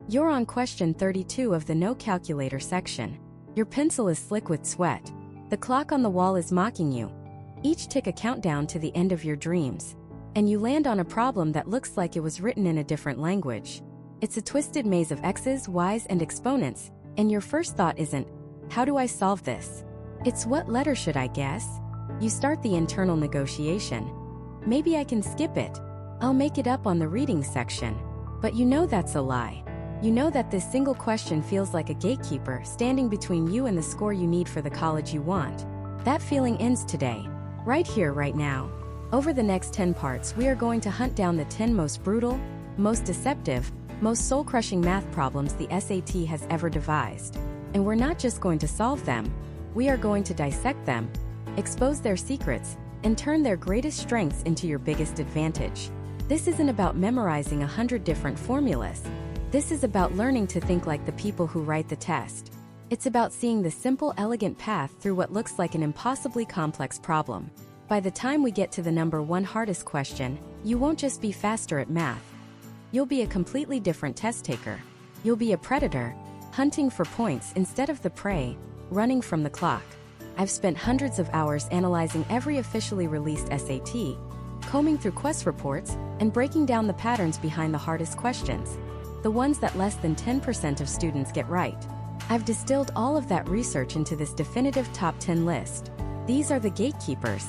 You're on question 32 of the No Calculator section. Your pencil is slick with sweat. The clock on the wall is mocking you. Each tick a countdown to the end of your dreams. And you land on a problem that looks like it was written in a different language. It's a twisted maze of x's, y's, and exponents, and your first thought isn't, how do I solve this? It's what letter should I guess? You start the internal negotiation. Maybe I can skip it. I'll make it up on the reading section. But you know that's a lie. You know that this single question feels like a gatekeeper standing between you and the score you need for the college you want. That feeling ends today. Right here, right now. Over the next 10 parts, we are going to hunt down the 10 most brutal, most deceptive, most soul-crushing math problems the SAT has ever devised. And we're not just going to solve them. We are going to dissect them, expose their secrets, and turn their greatest strengths into your biggest advantage. This isn't about memorizing 100 different formulas. This is about learning to think like the people who write the test. It's about seeing the simple, elegant path through what looks like an impossibly complex problem. By the time we get to the number one hardest question, you won't just be faster at math. You'll be a completely different test taker. You'll be a predator, hunting for points instead of the prey, running from the clock. I've spent hundreds of hours analyzing every officially released SAT, combing through quest reports, and breaking down the patterns behind the hardest questions. The ones that less than 10% of students get right. I've distilled all of that research into this definitive top 10 list. These are the gatekeepers.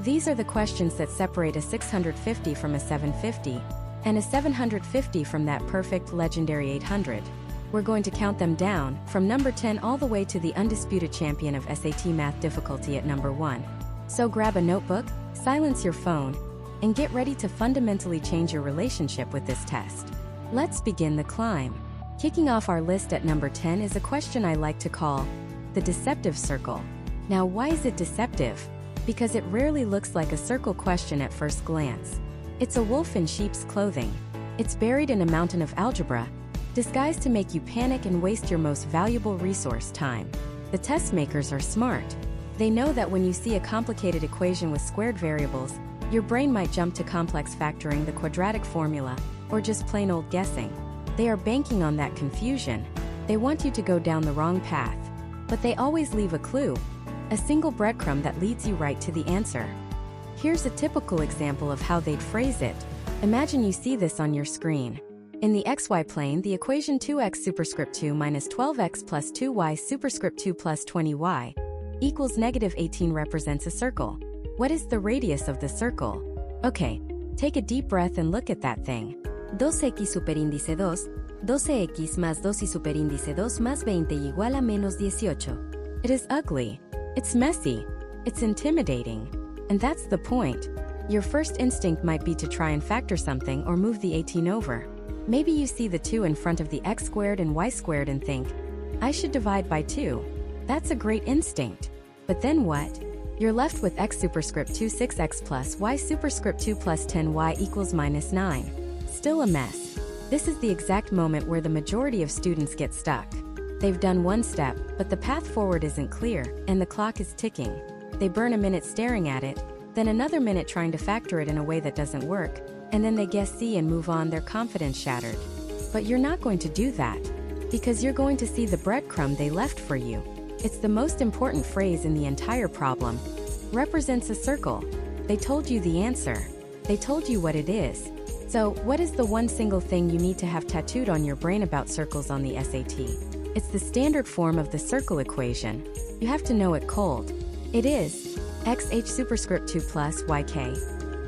These are the questions that separate a 650 from a 750, and a 750 from that perfect legendary 800. We're going to count them down, from number 10 all the way to the undisputed champion of SAT math difficulty at number 1. So grab a notebook, silence your phone, and get ready to fundamentally change your relationship with this test. Let's begin the climb. Kicking off our list at number 10 is a question I like to call the deceptive circle. Now, why is it deceptive? Because it rarely looks like a circle question at first glance. It's a wolf in sheep's clothing. It's buried in a mountain of algebra, disguised to make you panic and waste your most valuable resource, time. The test makers are smart. They know that when you see a complicated equation with squared variables, your brain might jump to complex factoring, the quadratic formula, or just plain old guessing. They are banking on that confusion. They want you to go down the wrong path. But they always leave a clue, a single breadcrumb that leads you right to the answer. Here's a typical example of how they'd phrase it. Imagine you see this on your screen. In the xy plane, the equation 2x superscript 2 minus 12x plus 2y superscript 2 plus 20y equals negative 18 represents a circle. What is the radius of the circle? Okay, take a deep breath and look at that thing. 2x superíndice 2, 12x más 2 y superíndice 2 más 20 igual a menos 18. It is ugly. It's messy. It's intimidating. And that's the point. Your first instinct might be to try and factor something or move the 18 over. Maybe you see the 2 in front of the x squared and y squared and think, I should divide by 2. That's a great instinct. But then what? You're left with x superscript 2 6x plus y superscript 2 plus 10y equals minus 9. Still a mess. This is the exact moment where the majority of students get stuck. They've done one step, but the path forward isn't clear, and the clock is ticking. They burn a minute staring at it, then another minute trying to factor it in a way that doesn't work, and then they guess C and move on, their confidence shattered. But you're not going to do that, because you're going to see the breadcrumb they left for you. It's the most important phrase in the entire problem. Represents a circle. They told you the answer. They told you what it is. So, what is the one single thing you need to have tattooed on your brain about circles on the SAT? It's the standard form of the circle equation. You have to know it cold. It is xh superscript 2 plus yk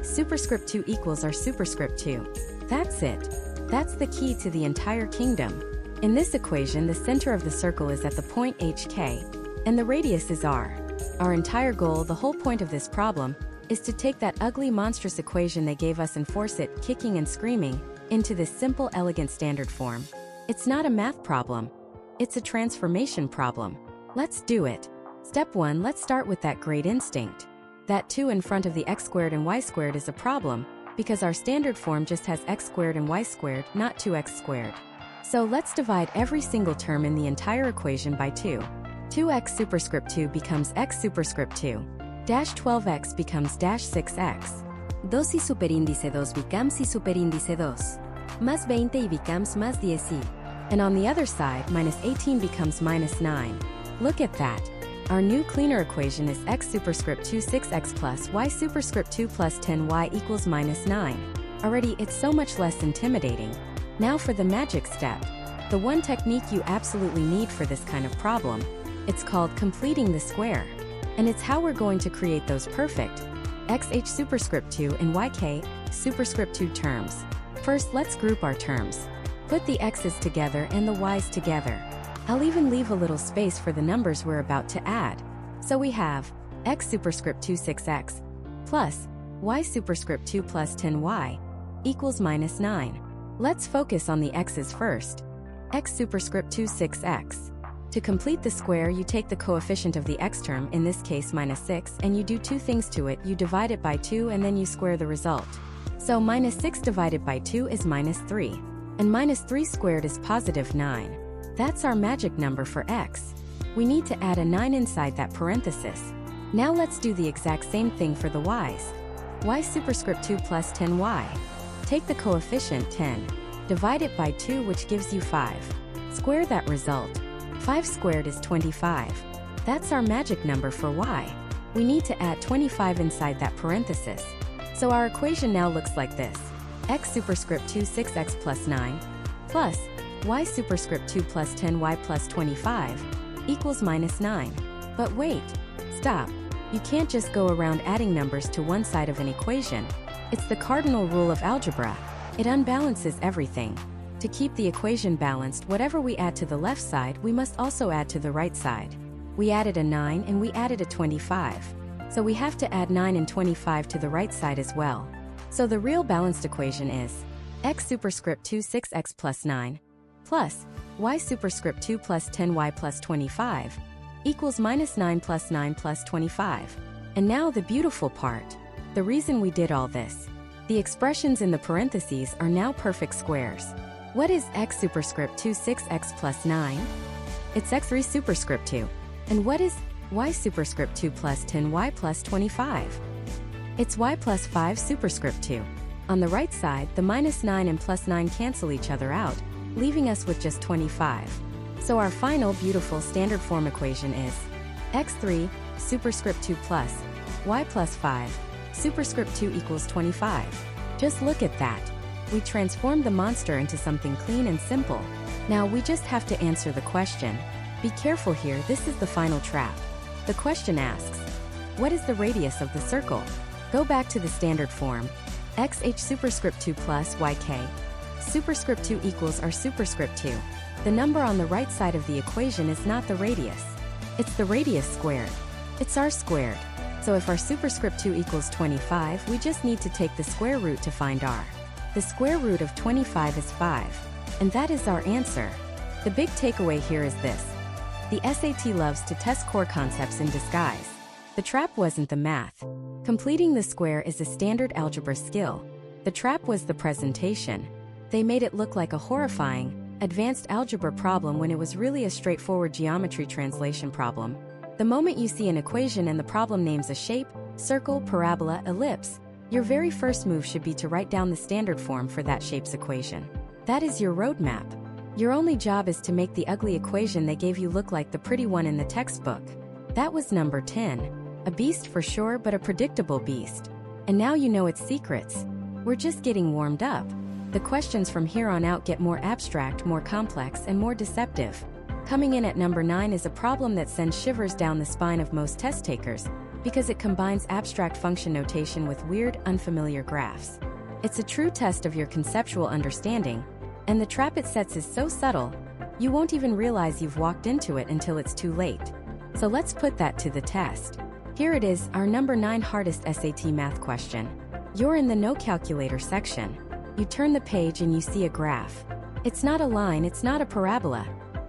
superscript 2 equals r superscript 2. That's it. That's the key to the entire kingdom. In this equation, the center of the circle is at the point hk, and the radius is r. Our entire goal, the whole point of this problem, is to take that ugly, monstrous equation they gave us and force it, kicking and screaming, into this simple, elegant standard form. It's not a math problem. It's a transformation problem. Let's do it. Step 1, let's start with that great instinct. That 2 in front of the x squared and y squared is a problem, because our standard form just has x squared and y squared, not 2x squared. So let's divide every single term in the entire equation by 2. 2x superscript 2 becomes x superscript 2. Dash 12x becomes dash 6x. 2 y superíndice 2 becomes y superíndice 2. Más 20 y becomes más 10y. And on the other side, minus 18 becomes minus 9. Look at that. Our new cleaner equation is x superscript 2 6x plus y superscript 2 plus 10y equals minus 9. Already, it's so much less intimidating. Now for the magic step. The one technique you absolutely need for this kind of problem. It's called completing the square. And it's how we're going to create those perfect xh superscript 2 and yk superscript 2 terms. First, let's group our terms. Put the x's together and the y's together. I'll even leave a little space for the numbers we're about to add. So we have x superscript 2 6x plus y superscript 2 plus 10y equals minus 9. Let's focus on the x's first. X superscript 2 6x. To complete the square, you take the coefficient of the x term, in this case minus 6, and you do two things to it. You divide it by 2 and then you square the result. So minus 6 divided by 2 is minus 3. And minus 3 squared is positive 9. That's our magic number for x. We need to add a 9 inside that parenthesis. Now let's do the exact same thing for the y's. Y superscript 2 plus 10y. Take the coefficient 10. Divide it by 2, which gives you 5. Square that result. 5 squared is 25. That's our magic number for y. We need to add 25 inside that parenthesis. So our equation now looks like this. X superscript 2 6x plus 9 plus y superscript 2 plus 10y plus 25 equals minus 9. But wait, stop. You can't just go around adding numbers to one side of an equation. It's the cardinal rule of algebra. It unbalances everything. To keep the equation balanced, whatever we add to the left side, we must also add to the right side. We added a 9 and we added a 25. So we have to add 9 and 25 to the right side as well. So the real balanced equation is x superscript 2 6x plus 9 plus y superscript 2 plus 10y plus 25 equals minus 9 plus 9 plus 25. And now the beautiful part. The reason we did all this. The expressions in the parentheses are now perfect squares. What is x superscript 2 6x plus 9? It's x3 superscript 2. And what is y superscript 2 plus 10y plus 25? It's y plus 5 superscript 2. On the right side, the minus 9 and plus 9 cancel each other out, leaving us with just 25. So our final beautiful standard form equation is x3 superscript 2 plus y plus 5 superscript 2 equals 25. Just look at that. We transformed the monster into something clean and simple. Now we just have to answer the question. Be careful here, this is the final trap. The question asks, what is the radius of the circle? Go back to the standard form. xh superscript 2 plus yk superscript 2 equals our superscript 2. The number on the right side of the equation is not the radius. It's the radius squared. It's r squared. So if our superscript 2 equals 25, we just need to take the square root to find r. The square root of 25 is 5. And that is our answer. The big takeaway here is this. The SAT loves to test core concepts in disguise. The trap wasn't the math. Completing the square is a standard algebra skill. The trap was the presentation. They made it look like a horrifying, advanced algebra problem when it was really a straightforward geometry translation problem. The moment you see an equation and the problem names a shape, circle, parabola, ellipse, your very first move should be to write down the standard form for that shape's equation. That is your roadmap. Your only job is to make the ugly equation they gave you look like the pretty one in the textbook. That was number 10. A beast for sure, but a predictable beast. And now you know its secrets. We're just getting warmed up. The questions from here on out get more abstract, more complex, and more deceptive. Coming in at number 9 is a problem that sends shivers down the spine of most test takers, because it combines abstract function notation with weird, unfamiliar graphs. It's a true test of your conceptual understanding, and the trap it sets is so subtle, you won't even realize you've walked into it until it's too late. So let's put that to the test. Here it is, our number 9 hardest SAT math question. You're in the no calculator section. You turn the page and you see a graph. It's not a line, it's not a parabola.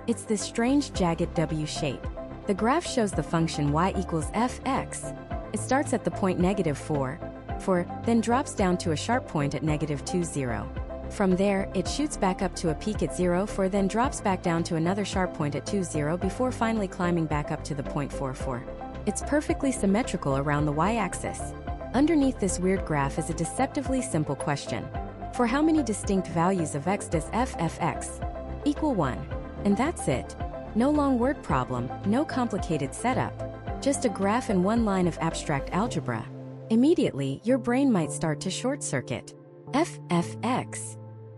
It's this strange jagged W shape. The graph shows the function y equals fx. It starts at the point -4, then drops down to a sharp point at -2, 0. From there, it shoots back up to a peak at 0, then drops back down to another sharp point at 2, 0 before finally climbing back up to the point 4, 4. It's perfectly symmetrical around the y-axis. Underneath this weird graph is a deceptively simple question. For how many distinct values of x does f(x) equal 1. And that's it. No long word problem, no complicated setup. Just a graph and one line of abstract algebra. Immediately, your brain might start to short-circuit. FFX.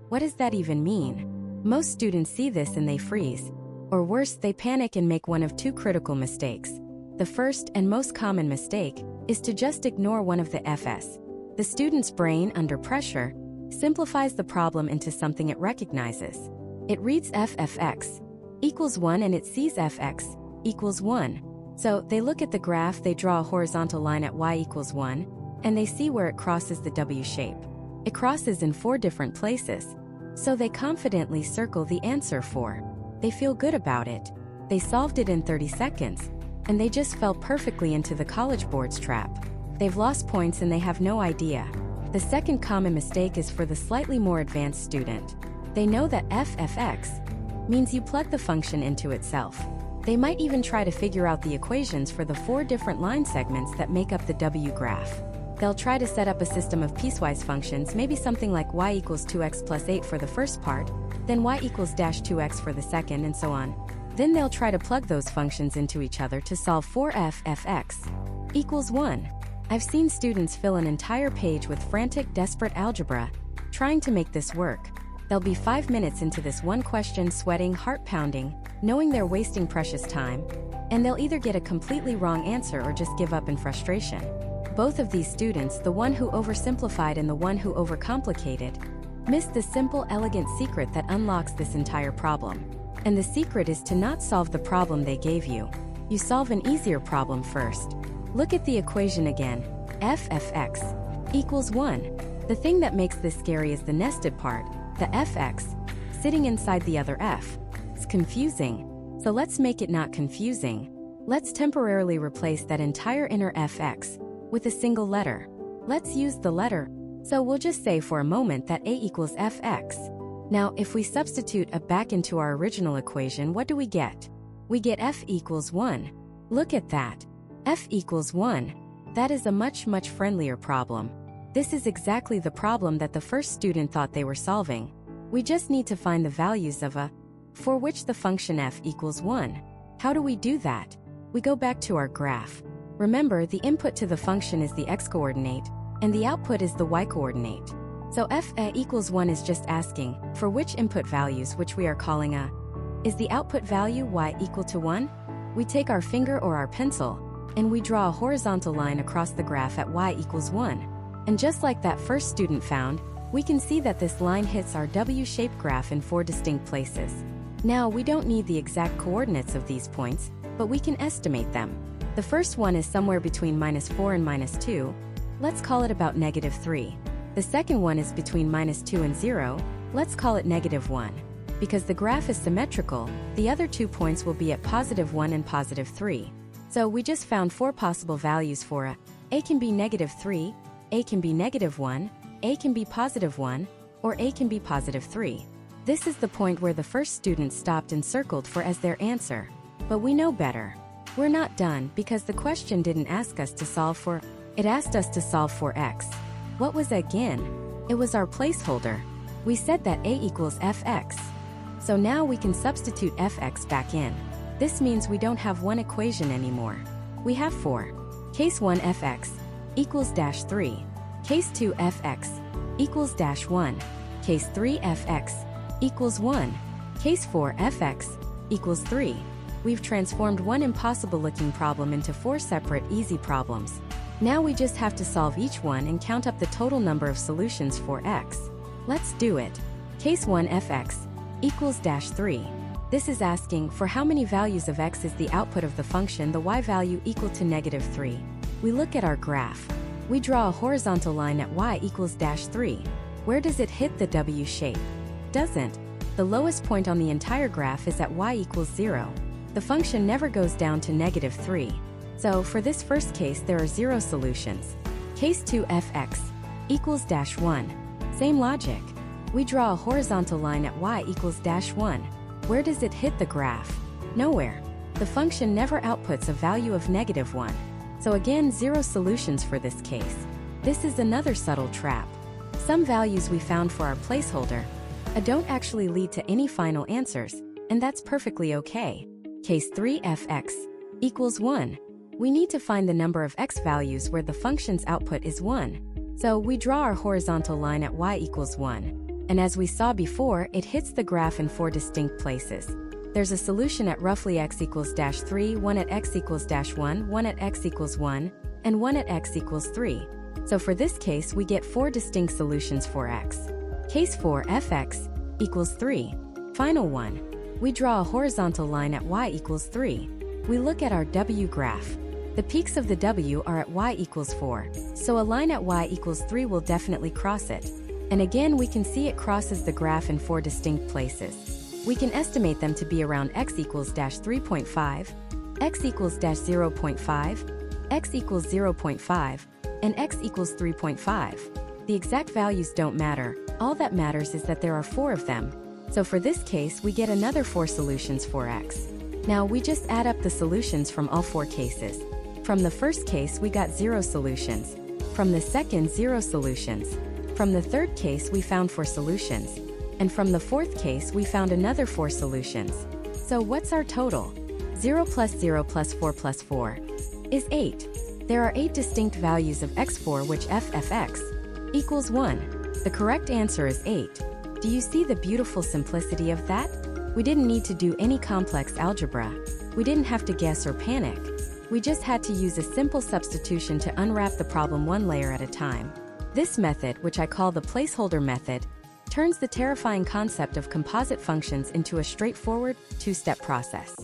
What does that even mean? Most students see this and they freeze. Or worse, they panic and make one of two critical mistakes. The first and most common mistake is to just ignore one of the FS. The student's brain, under pressure, simplifies the problem into something it recognizes. It reads FFX equals 1 and it sees FX equals 1. So they look at the graph, they draw a horizontal line at y equals 1, and they see where it crosses the W shape. It crosses in 4 different places. So they confidently circle the answer 4. They feel good about it. They solved it in 30 seconds, and they just fell perfectly into the College Board's trap. They've lost points and they have no idea. The second common mistake is for the slightly more advanced student. They know that FFX means you plug the function into itself. They might even try to figure out the equations for the 4 different line segments that make up the W graph. They'll try to set up a system of piecewise functions, maybe something like y equals 2x plus 8 for the first part, then y equals dash 2x for the second, and so on. Then they'll try to plug those functions into each other to solve 4FFX equals 1. I've seen students fill an entire page with frantic, desperate algebra, trying to make this work. They'll be 5 minutes into this one question, sweating, heart pounding, knowing they're wasting precious time, and they'll either get a completely wrong answer or just give up in frustration. Both of these students, the one who oversimplified and the one who overcomplicated, missed the simple, elegant secret that unlocks this entire problem. And the secret is to not solve the problem they gave you. You solve an easier problem first. Look at the equation again. FFX equals 1. The thing that makes this scary is the nested part, the fx, sitting inside the other f. It's confusing. So let's make it not confusing. Let's temporarily replace that entire inner fx with a single letter. Let's use the letter. So we'll just say for a moment that a equals fx. Now, if we substitute a back into our original equation, what do we get? We get f equals 1. Look at that. F equals 1. That is a much friendlier problem. This is exactly the problem that the first student thought they were solving. We just need to find the values of a for which the function f equals 1. How do we do that? We go back to our graph. Remember, the input to the function is the x-coordinate, and the output is the y-coordinate. So f equals 1 is just asking for which input values, which we are calling a. Is the output value y equal to 1? We take our finger or our pencil, and we draw a horizontal line across the graph at y equals 1. And just like that first student found, we can see that this line hits our W-shaped graph in 4 distinct places. Now, we don't need the exact coordinates of these points, but we can estimate them. The first one is somewhere between -4 and -2. Let's call it about -3. The second one is between -2 and 0. Let's call it -1. Because the graph is symmetrical, the other 2 points will be at +1 and +3. So we just found 4 possible values for a can be -3, a can be -1, a can be +1, or a can be +3. This is the point where the first student stopped and circled for as their answer. But we know better. We're not done because the question didn't ask us to solve for, it asked us to solve for x. What was again? It was our placeholder. We said that a equals fx. So now we can substitute fx back in. This means we don't have one equation anymore. We have 4. Case 1 fx equals -3. Case 2 fx equals -1. Case 3 fx equals 1. Case 4 fx equals 3. We've transformed one impossible-looking problem into 4 separate, easy problems. Now we just have to solve each one and count up the total number of solutions for x. Let's do it. Case 1 fx equals -3. This is asking for how many values of x is the output of the function, the y value equal to -3. We look at our graph. We draw a horizontal line at y equals -3. Where does it hit the W shape? Doesn't. The lowest point on the entire graph is at y equals 0. The function never goes down to -3. So for this first case, there are 0 solutions. Case 2 fx equals -1. Same logic. We draw a horizontal line at y equals -1. Where does it hit the graph? Nowhere. The function never outputs a value of -1. So again, 0 solutions for this case. This is another subtle trap. Some values we found for our placeholder, don't actually lead to any final answers, and that's perfectly okay. Case 3 f(x) equals 1. We need to find the number of x values where the function's output is 1. So we draw our horizontal line at y equals 1. And as we saw before, it hits the graph in 4 distinct places. There's a solution at roughly x equals -3, one at x equals -1, one at x equals 1, and one at x equals 3. So for this case, we get 4 distinct solutions for x. Case 4 fx equals 3. Final one. We draw a horizontal line at y equals 3. We look at our w graph. The peaks of the w are at y equals 4, so a line at y equals 3 will definitely cross it. And again, we can see it crosses the graph in 4 distinct places. We can estimate them to be around x equals -3.5, x equals -0.5, x equals 0.5, and x equals 3.5. The exact values don't matter. All that matters is that there are 4 of them. So for this case, we get another 4 solutions for x. Now we just add up the solutions from all 4 cases. From the first case, we got 0 solutions. From the second, 0 solutions. From the third case, we found 4 solutions. And from the fourth case, we found another 4 solutions. So what's our total? 0 plus 0 plus 4 plus 4 is 8. There are 8 distinct values of x4 which f(x) equals 1. The correct answer is 8. Do you see the beautiful simplicity of that? We didn't need to do any complex algebra. We didn't have to guess or panic. We just had to use a simple substitution to unwrap the problem one layer at a time. This method, which I call the placeholder method, turns the terrifying concept of composite functions into a straightforward, 2-step process.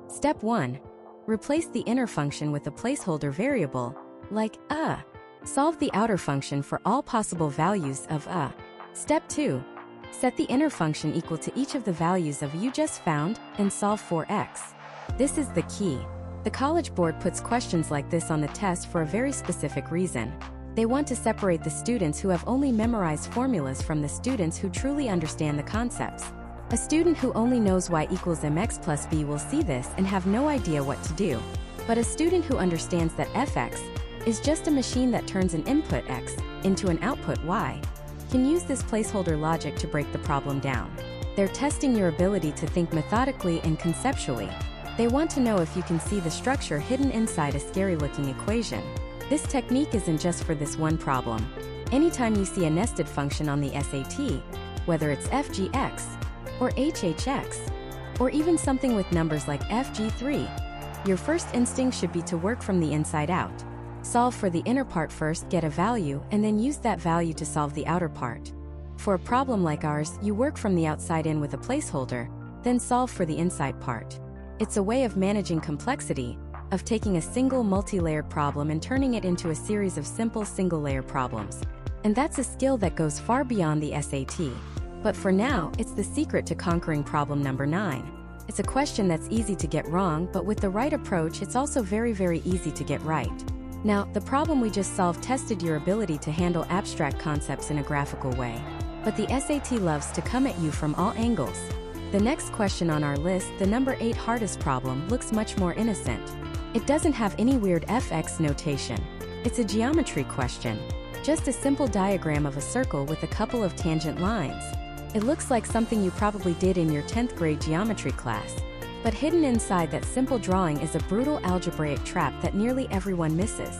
Step 1. Replace the inner function with a placeholder variable, like a. Solve the outer function for all possible values of a. Step 2. Set the inner function equal to each of the values of you just found and solve for x. This is the key. The College Board puts questions like this on the test for a very specific reason. They want to separate the students who have only memorized formulas from the students who truly understand the concepts. A student who only knows y equals mx plus b will see this and have no idea what to do. But a student who understands that fx is just a machine that turns an input x into an output y can use this placeholder logic to break the problem down. They're testing your ability to think methodically and conceptually. They want to know if you can see the structure hidden inside a scary-looking equation. This technique isn't just for this one problem. Anytime you see a nested function on the SAT, whether it's fgx, or hhx, or even something with numbers like fg3, your first instinct should be to work from the inside out. Solve for the inner part first, get a value, and then use that value to solve the outer part. For a problem like ours, you work from the outside in with a placeholder, then solve for the inside part. It's a way of managing complexity, of taking a single multi-layered problem and turning it into a series of simple single-layer problems. And that's a skill that goes far beyond the SAT. But for now, it's the secret to conquering problem number 9. It's a question that's easy to get wrong, but with the right approach, it's also very, very easy to get right. Now, the problem we just solved tested your ability to handle abstract concepts in a graphical way. But the SAT loves to come at you from all angles. The next question on our list, the number 8 hardest problem, looks much more innocent. It doesn't have any weird fx notation. It's a geometry question. Just a simple diagram of a circle with a couple of tangent lines. It looks like something you probably did in your 10th grade geometry class. But hidden inside that simple drawing is a brutal algebraic trap that nearly everyone misses.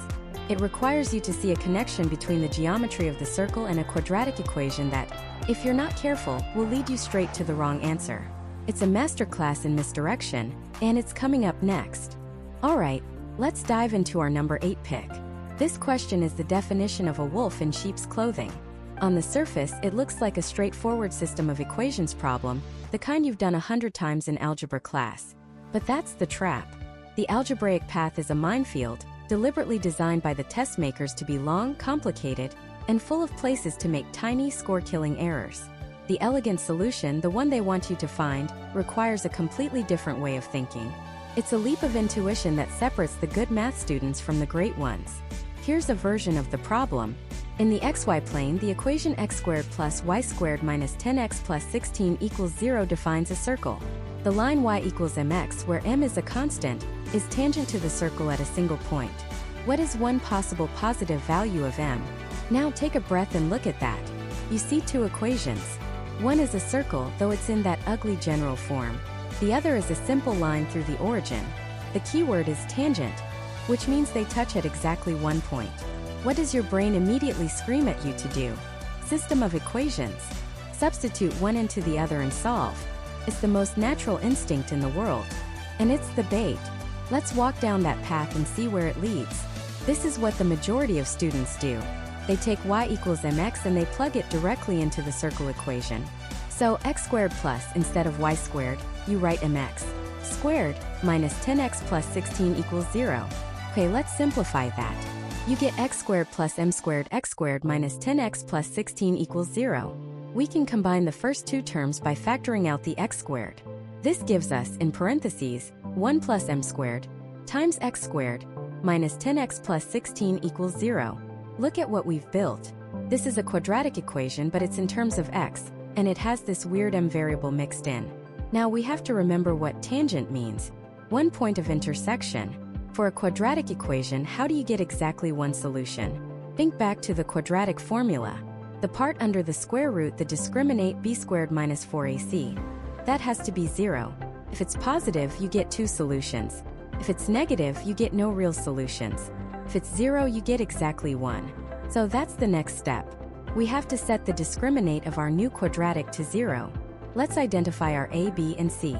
It requires you to see a connection between the geometry of the circle and a quadratic equation that, if you're not careful, will lead you straight to the wrong answer. It's a masterclass in misdirection, and it's coming up next. Alright, let's dive into our number 8 pick. This question is the definition of a wolf in sheep's clothing. On the surface, it looks like a straightforward system of equations problem, the kind you've done 100 times in algebra class. But that's the trap. The algebraic path is a minefield, deliberately designed by the test makers to be long, complicated, and full of places to make tiny, score-killing errors. The elegant solution, the one they want you to find, requires a completely different way of thinking. It's a leap of intuition that separates the good math students from the great ones. Here's a version of the problem. In the xy plane, the equation x squared plus y squared minus 10x plus 16 equals 0 defines a circle. The line y equals mx, where m is a constant, is tangent to the circle at a single point. What is one possible positive value of m? Now take a breath and look at that. You see 2 equations. One is a circle, though it's in that ugly general form. The other is a simple line through the origin. The keyword is tangent, which means they touch at exactly one point. What does your brain immediately scream at you to do? System of equations. Substitute one into the other and solve. It's the most natural instinct in the world. And it's the bait. Let's walk down that path and see where it leads. This is what the majority of students do. They take y equals mx and they plug it directly into the circle equation. So x squared plus, instead of y squared, you write mx squared minus 10x plus 16 equals 0. Okay, let's simplify that. You get x squared plus m squared x squared minus 10x plus 16 equals 0. We can combine the first two terms by factoring out the x squared. This gives us, in parentheses, 1 plus m squared times x squared minus 10x plus 16 equals 0. Look at what we've built. This is a quadratic equation, but it's in terms of x, and it has this weird m variable mixed in. Now we have to remember what tangent means. One point of intersection. For a quadratic equation, how do you get exactly one solution? Think back to the quadratic formula. The part under the square root, the discriminant b squared minus 4ac. That has to be 0. If it's positive, you get two solutions. If it's negative, you get no real solutions. If it's 0, you get exactly 1. So that's the next step. We have to set the discriminant of our new quadratic to 0. Let's identify our a, b, and c.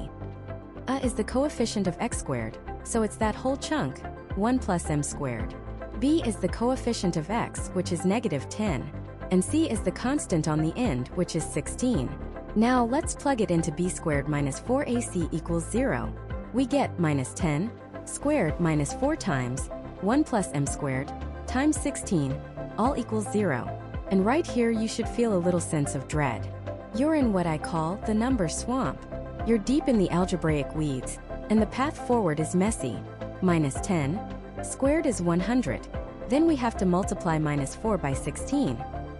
A is the coefficient of x squared, so it's that whole chunk, 1 plus m squared. B is the coefficient of x, which is negative 10. And c is the constant on the end, which is 16. Now let's plug it into b squared minus 4ac equals 0. We get minus 10 squared minus 4 times 1 plus m squared times 16, all equals 0. And right here you should feel a little sense of dread. You're in what I call the number swamp. You're deep in the algebraic weeds, and the path forward is messy. Minus 10 squared is 100. Then we have to multiply minus 4 by 16,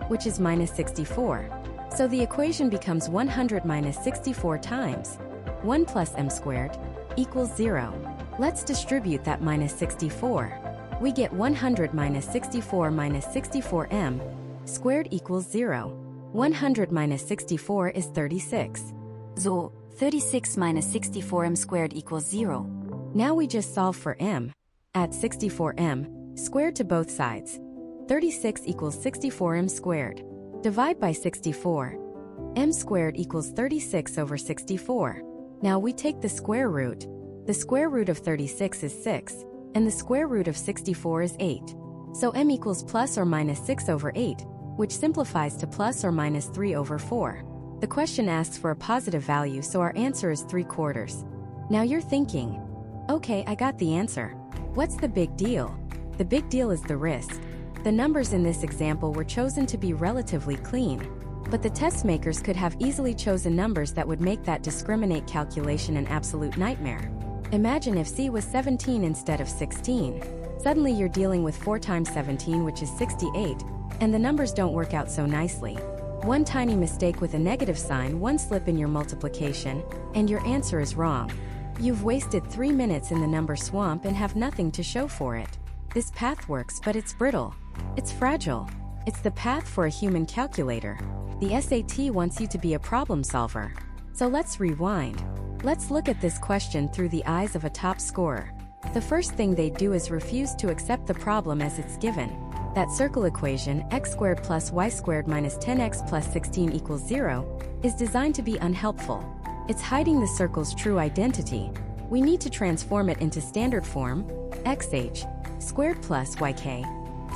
which is minus 64. So the equation becomes 100 minus 64 times 1 plus m squared equals 0. Let's distribute that minus 64. We get 100 minus 64 minus 64m squared equals 0. 100 minus 64 is 36. So, 36 minus 64m squared equals 0. Now we just solve for m. Add 64m squared to both sides. 36 equals 64m squared. Divide by 64. M squared equals 36 over 64. Now we take the square root. The square root of 36 is 6, and the square root of 64 is 8. So m equals plus or minus 6 over 8, which simplifies to plus or minus 3 over 4. The question asks for a positive value, so our answer is 3/4. Now you're thinking, okay, I got the answer. What's the big deal? The big deal is the risk. The numbers in this example were chosen to be relatively clean, but the test makers could have easily chosen numbers that would make that discriminant calculation an absolute nightmare. Imagine if c was 17 instead of 16. Suddenly you're dealing with 4 times 17, which is 68, and the numbers don't work out so nicely. One tiny mistake with a negative sign, one slip in your multiplication, and your answer is wrong. You've wasted 3 minutes in the number swamp and have nothing to show for it. This path works, but it's brittle. It's fragile. It's the path for a human calculator. The SAT wants you to be a problem solver. So let's rewind. Let's look at this question through the eyes of a top scorer. The first thing they do is refuse to accept the problem as it's given. That circle equation, x squared plus y squared minus 10x plus 16 equals 0, is designed to be unhelpful. It's hiding the circle's true identity. We need to transform it into standard form, xh squared plus yk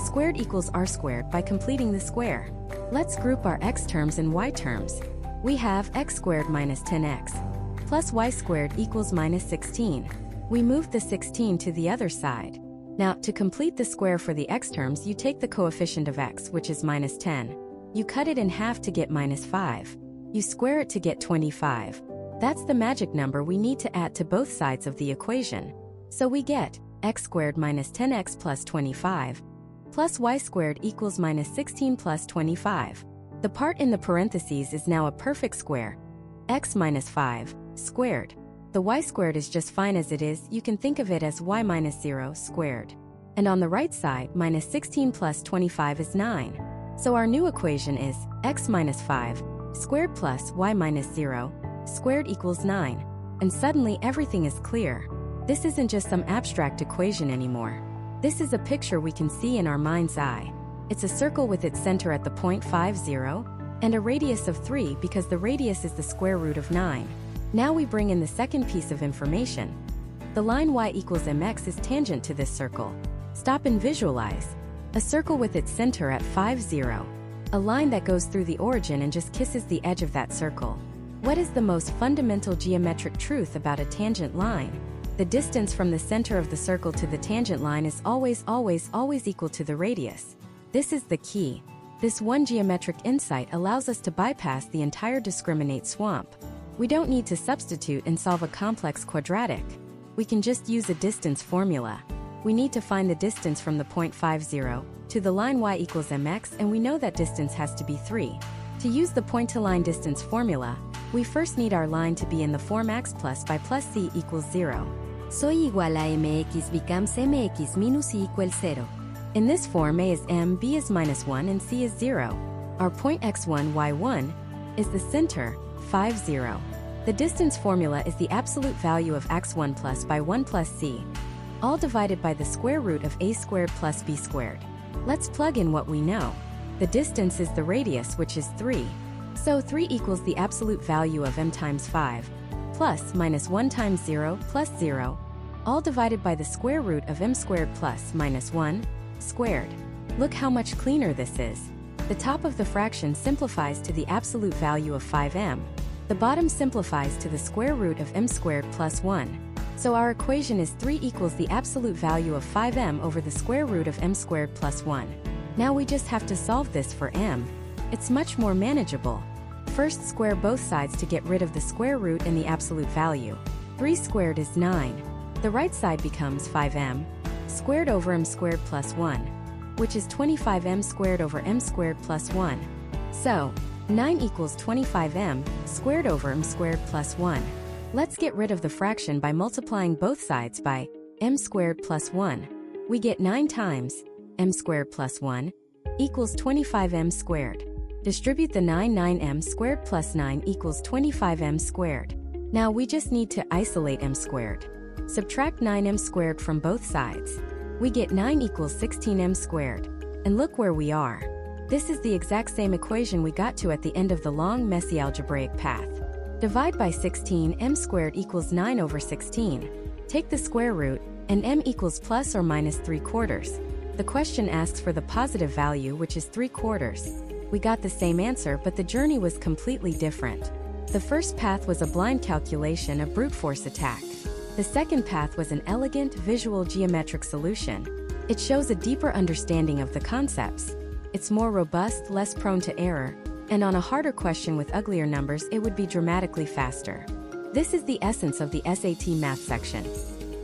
squared equals r squared by completing the square. Let's group our x terms and y terms. We have x squared minus 10x plus y squared equals minus 16. We move the 16 to the other side. Now, to complete the square for the x terms, you take the coefficient of x, which is minus 10. You cut it in half to get minus 5. You square it to get 25. That's the magic number we need to add to both sides of the equation. So we get x squared minus 10x plus 25 plus y squared equals minus 16 plus 25. The part in the parentheses is now a perfect square. X minus 5 squared. The y squared is just fine as it is. You can think of it as y minus 0 squared. And on the right side, minus 16 plus 25 is 9. So our new equation is x minus 5 squared plus y minus 0 squared equals 9. And suddenly everything is clear. This isn't just some abstract equation anymore. This is a picture we can see in our mind's eye. It's a circle with its center at the point 5, 0, and a radius of 3 because the radius is the square root of 9. Now we bring in the second piece of information. The line y equals mx is tangent to this circle. Stop and visualize. A circle with its center at 5, 0. A line that goes through the origin and just kisses the edge of that circle. What is the most fundamental geometric truth about a tangent line? The distance from the center of the circle to the tangent line is always equal to the radius. This is the key. This one geometric insight allows us to bypass the entire discriminate swamp. We don't need to substitute and solve a complex quadratic. We can just use a distance formula. We need to find the distance from the point 5, 0 to the line y equals mx, and we know that distance has to be 3. To use the point-to-line distance formula, we first need our line to be in the form x plus by plus c equals 0. Soy igual a mx becomes mx minus c equals 0. In this form, a is m, b is minus 1, and c is 0. Our point x1, y1 is the center, 5, 0. The distance formula is the absolute value of x1 plus by 1 plus c, all divided by the square root of a squared plus b squared. Let's plug in what we know. The distance is the radius, which is 3. So 3 equals the absolute value of m times 5, plus minus 1 times 0 plus 0, all divided by the square root of m squared plus minus 1 squared. Look how much cleaner this is. The top of the fraction simplifies to the absolute value of 5m. The bottom simplifies to the square root of m squared plus 1. So our equation is 3 equals the absolute value of 5m over the square root of m squared plus 1. Now we just have to solve this for m. It's much more manageable. First, square both sides to get rid of the square root and the absolute value. 3 squared is 9. The right side becomes 5m squared over m squared plus 1, which is 25m squared over m squared plus 1. So, 9 equals 25m squared over m squared plus 1. Let's get rid of the fraction by multiplying both sides by m squared plus 1. We get 9 times m squared plus 1 equals 25m squared. Distribute the 9m squared plus 9 equals 25m squared. Now we just need to isolate m squared. Subtract 9m squared from both sides. We get 9 equals 16m squared. And look where we are. This is the exact same equation we got to at the end of the long, messy algebraic path. Divide by 16, m squared equals 9 over 16. Take the square root, and m equals plus or minus 3/4. The question asks for the positive value, which is 3/4. We got the same answer, but the journey was completely different. The first path was a blind calculation, a brute force attack. The second path was an elegant, visual geometric solution. It shows a deeper understanding of the concepts. It's more robust, less prone to error, and on a harder question with uglier numbers, it would be dramatically faster. This is the essence of the SAT math section.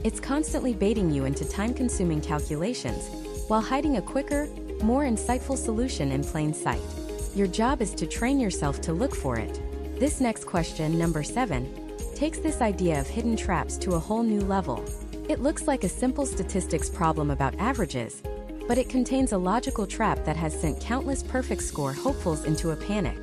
It's constantly baiting you into time-consuming calculations, while hiding a quicker, more insightful solution in plain sight. Your job is to train yourself to look for it. This next question, number 7, takes this idea of hidden traps to a whole new level. It looks like a simple statistics problem about averages, but it contains a logical trap that has sent countless perfect score hopefuls into a panic.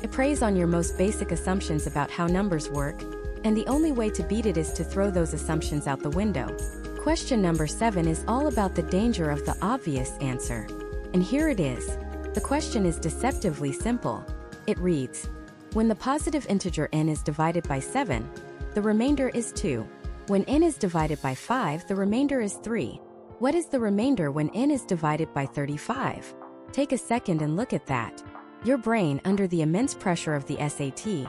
It preys on your most basic assumptions about how numbers work, and the only way to beat it is to throw those assumptions out the window. Question number 7 is all about the danger of the obvious answer. And here it is. The question is deceptively simple. It reads, when the positive integer n is divided by 7, the remainder is 2. When n is divided by 5, the remainder is 3. What is the remainder when n is divided by 35? Take a second and look at that. Your brain, under the immense pressure of the SAT,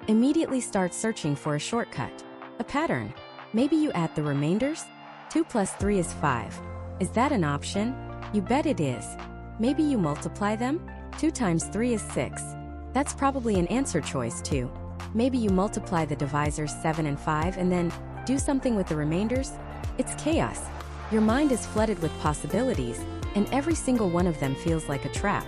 immediately starts searching for a shortcut, a pattern. Maybe you add the remainders? 2 plus 3 is 5. Is that an option? You bet it is. Maybe you multiply them? 2 times 3 is 6. That's probably an answer choice too. Maybe you multiply the divisors 7 and 5 and then do something with the remainders? It's chaos. Your mind is flooded with possibilities, and every single one of them feels like a trap.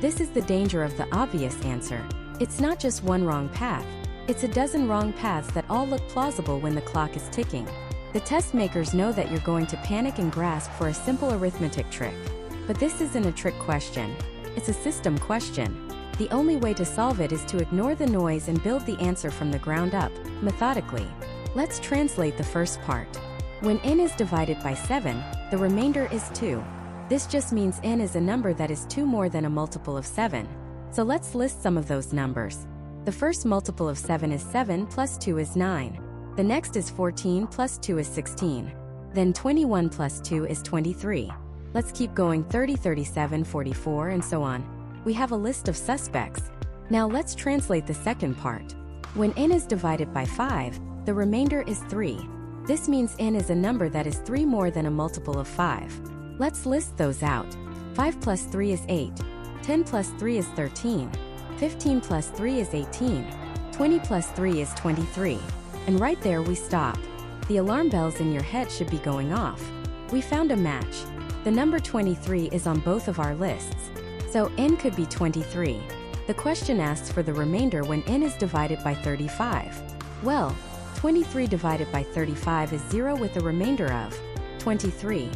This is the danger of the obvious answer. It's not just one wrong path. It's a dozen wrong paths that all look plausible when the clock is ticking. The test makers know that you're going to panic and grasp for a simple arithmetic trick. But this isn't a trick question. It's a system question. The only way to solve it is to ignore the noise and build the answer from the ground up, methodically. Let's translate the first part. When n is divided by 7, the remainder is 2. This just means n is a number that is 2 more than a multiple of 7. So let's list some of those numbers. The first multiple of 7 is 7 plus 2 is 9. The next is 14 plus 2 is 16. Then 21 plus 2 is 23. Let's keep going 30, 37, 44, and so on. We have a list of suspects. Now let's translate the second part. When n is divided by 5, the remainder is 3. This means n is a number that is 3 more than a multiple of 5. Let's list those out. 5 plus 3 is 8. 10 plus 3 is 13. 15 plus 3 is 18. 20 plus 3 is 23. And right there we stop. The alarm bells in your head should be going off. We found a match. The number 23 is on both of our lists. So n could be 23. The question asks for the remainder when n is divided by 35. Well, 23 divided by 35 is 0 with a remainder of 23.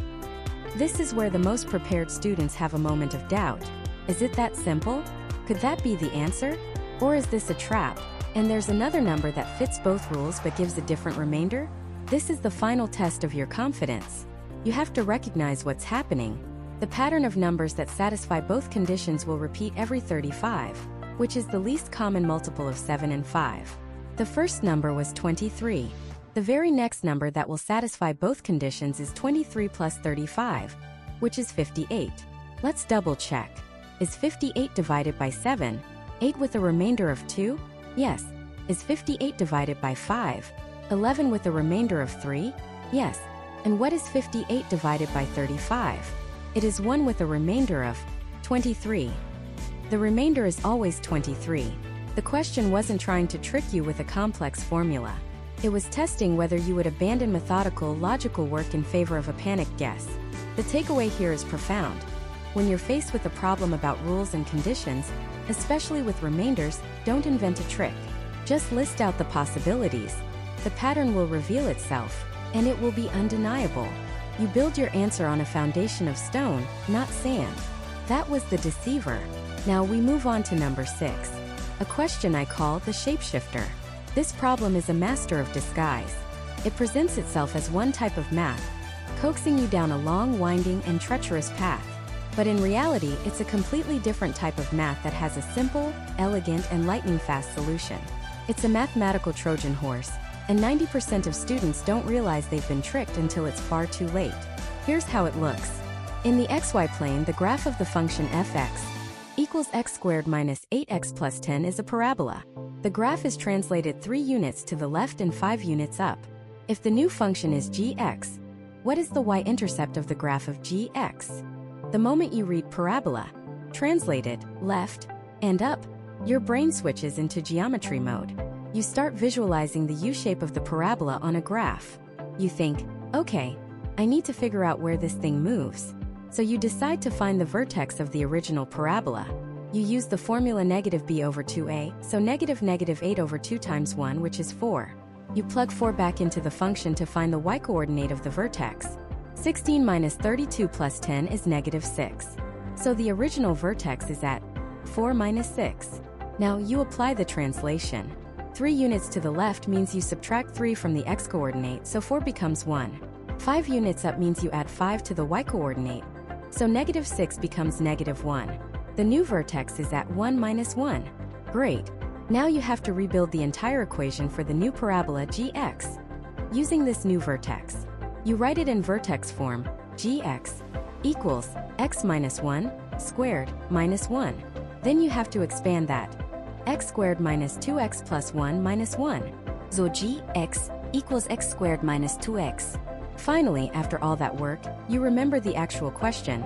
This is where the most prepared students have a moment of doubt. Is it that simple? Could that be the answer? Or is this a trap, and there's another number that fits both rules but gives a different remainder? This is the final test of your confidence. You have to recognize what's happening. The pattern of numbers that satisfy both conditions will repeat every 35, which is the least common multiple of 7 and 5. The first number was 23. The very next number that will satisfy both conditions is 23 plus 35, which is 58. Let's double check. Is 58 divided by 7, 8 with a remainder of 2? Yes. Is 58 divided by 5, 11 with a remainder of 3? Yes. And what is 58 divided by 35? It is 1 with a remainder of 23. The remainder is always 23. The question wasn't trying to trick you with a complex formula. It was testing whether you would abandon methodical, logical work in favor of a panicked guess. The takeaway here is profound. When you're faced with a problem about rules and conditions, especially with remainders, don't invent a trick. Just list out the possibilities. The pattern will reveal itself, and it will be undeniable. You build your answer on a foundation of stone, not sand. That was the deceiver. Now we move on to number 6. A question I call the shapeshifter. This problem is a master of disguise. It presents itself as one type of math, coaxing you down a long, winding, and treacherous path. But in reality, it's a completely different type of math that has a simple, elegant, and lightning-fast solution. It's a mathematical Trojan horse, and 90% of students don't realize they've been tricked until it's far too late. Here's how it looks. In the xy plane, the graph of the function fx equals x squared minus 8x plus 10 is a parabola. The graph is translated 3 units to the left and 5 units up. If the new function is gx, what is the y-intercept of the graph of gx? The moment you read parabola, translated left and up, your brain switches into geometry mode. You start visualizing the U-shape of the parabola on a graph. You think, okay, I need to figure out where this thing moves. So you decide to find the vertex of the original parabola. You use the formula negative b over 2a, so negative 8 over 2 times 1, which is 4. You plug 4 back into the function to find the y-coordinate of the vertex. 16 minus 32 plus 10 is negative 6. So the original vertex is at 4 minus 6. Now you apply the translation. 3 units to the left means you subtract 3 from the x-coordinate, so 4 becomes 1. 5 units up means you add 5 to the y-coordinate, so negative 6 becomes negative 1. The new vertex is at 1 minus 1. Great. Now you have to rebuild the entire equation for the new parabola gx. Using this new vertex, you write it in vertex form, gx equals x minus 1 squared minus 1. Then you have to expand that. X squared minus 2x plus 1 minus 1. So gx equals x squared minus 2x. Finally, after all that work, you remember the actual question.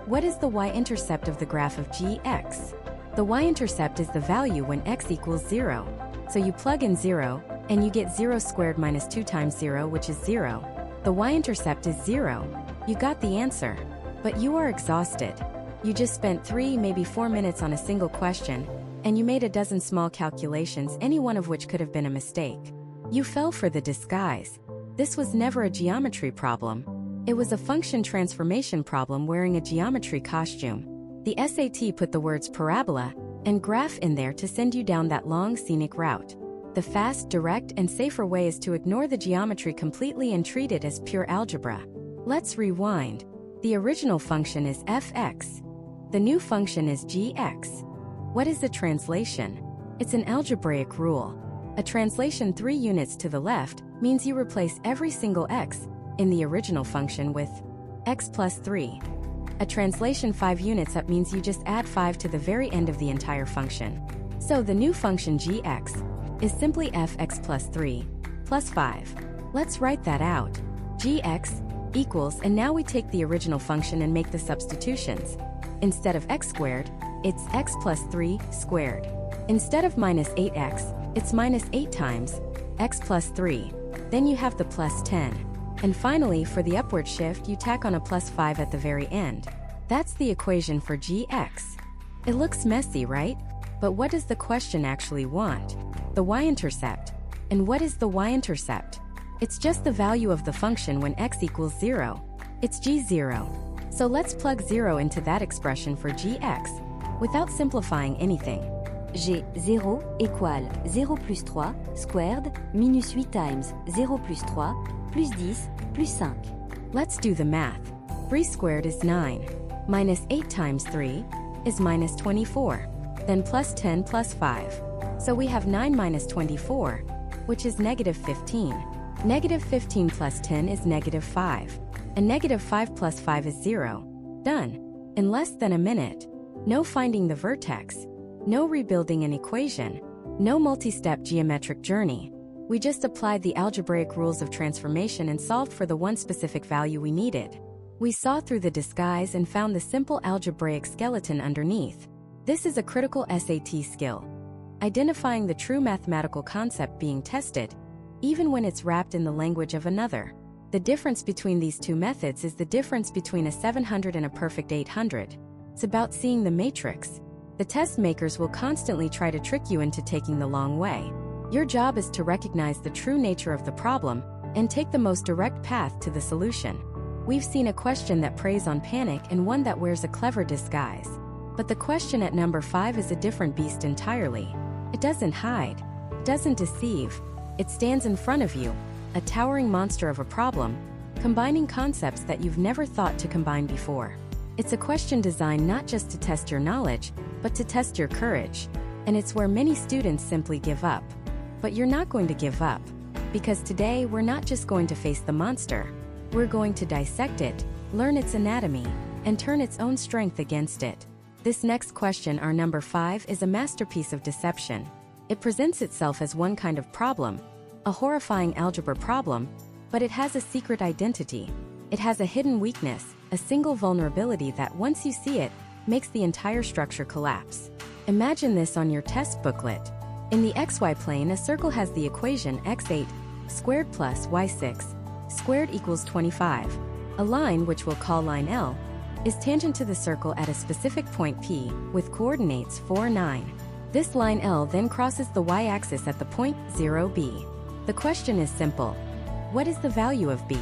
What is the y-intercept of the graph of gx? The y-intercept is the value when x equals 0. So you plug in 0, and you get 0 squared minus 2 times 0, which is 0. The y-intercept is 0. You got the answer. But you are exhausted. You just spent 3, maybe 4 minutes on a single question, and you made a dozen small calculations, any one of which could have been a mistake. You fell for the disguise. This was never a geometry problem. It was a function transformation problem wearing a geometry costume. The SAT put the words parabola and graph in there to send you down that long scenic route. The fast, direct, and safer way is to ignore the geometry completely and treat it as pure algebra. Let's rewind. The original function is fx. The new function is gx. What is the translation? It's an algebraic rule. A translation 3 units to the left means you replace every single x in the original function with x plus 3. A translation 5 units up means you just add 5 to the very end of the entire function. So the new function gx is simply fx plus 3 plus 5. Let's write that out. Gx equals, and now we take the original function and make the substitutions. Instead of x squared, it's x plus 3 squared. Instead of minus 8x, it's minus 8 times x plus 3. Then you have the plus 10. And finally, for the upward shift, you tack on a plus 5 at the very end. That's the equation for gx. It looks messy, right? But what does the question actually want? The y-intercept. And what is the y-intercept? It's just the value of the function when x equals 0. It's g0. So let's plug 0 into that expression for gx, without simplifying anything. G0 égale 0 plus 3 squared minus 8 times 0 plus 3 plus 10 plus 5. Let's do the math. 3 squared is 9. Minus 8 times 3 is minus 24. Then plus 10 plus 5. So we have 9 minus 24, which is negative 15. Negative 15 plus 10 is negative 5. And negative 5 plus 5 is 0. Done. In less than a minute. No finding the vertex. No rebuilding an equation. No multi-step geometric journey. We just applied the algebraic rules of transformation and solved for the one specific value we needed. We saw through the disguise and found the simple algebraic skeleton underneath. This is a critical SAT skill. Identifying the true mathematical concept being tested, even when it's wrapped in the language of another. The difference between these two methods is the difference between a 700 and a perfect 800. It's about seeing the matrix. The test makers will constantly try to trick you into taking the long way. Your job is to recognize the true nature of the problem and take the most direct path to the solution. We've seen a question that preys on panic and one that wears a clever disguise. But the question at number 5 is a different beast entirely. It doesn't hide. It doesn't deceive. It stands in front of you, a towering monster of a problem, combining concepts that you've never thought to combine before. It's a question designed not just to test your knowledge, but to test your courage. And it's where many students simply give up. But you're not going to give up. Because today, we're not just going to face the monster. We're going to dissect it, learn its anatomy, and turn its own strength against it. This next question, our number 5, is a masterpiece of deception. It presents itself as one kind of problem, a horrifying algebra problem, but it has a secret identity. It has a hidden weakness, a single vulnerability that once you see it, makes the entire structure collapse. Imagine this on your test booklet. In the xy plane, a circle has the equation x8 squared plus y6 squared equals 25. A line, which we'll call line L, is tangent to the circle at a specific point P with coordinates 4, 9. This line L then crosses the y-axis at the point 0b. The question is simple. What is the value of b?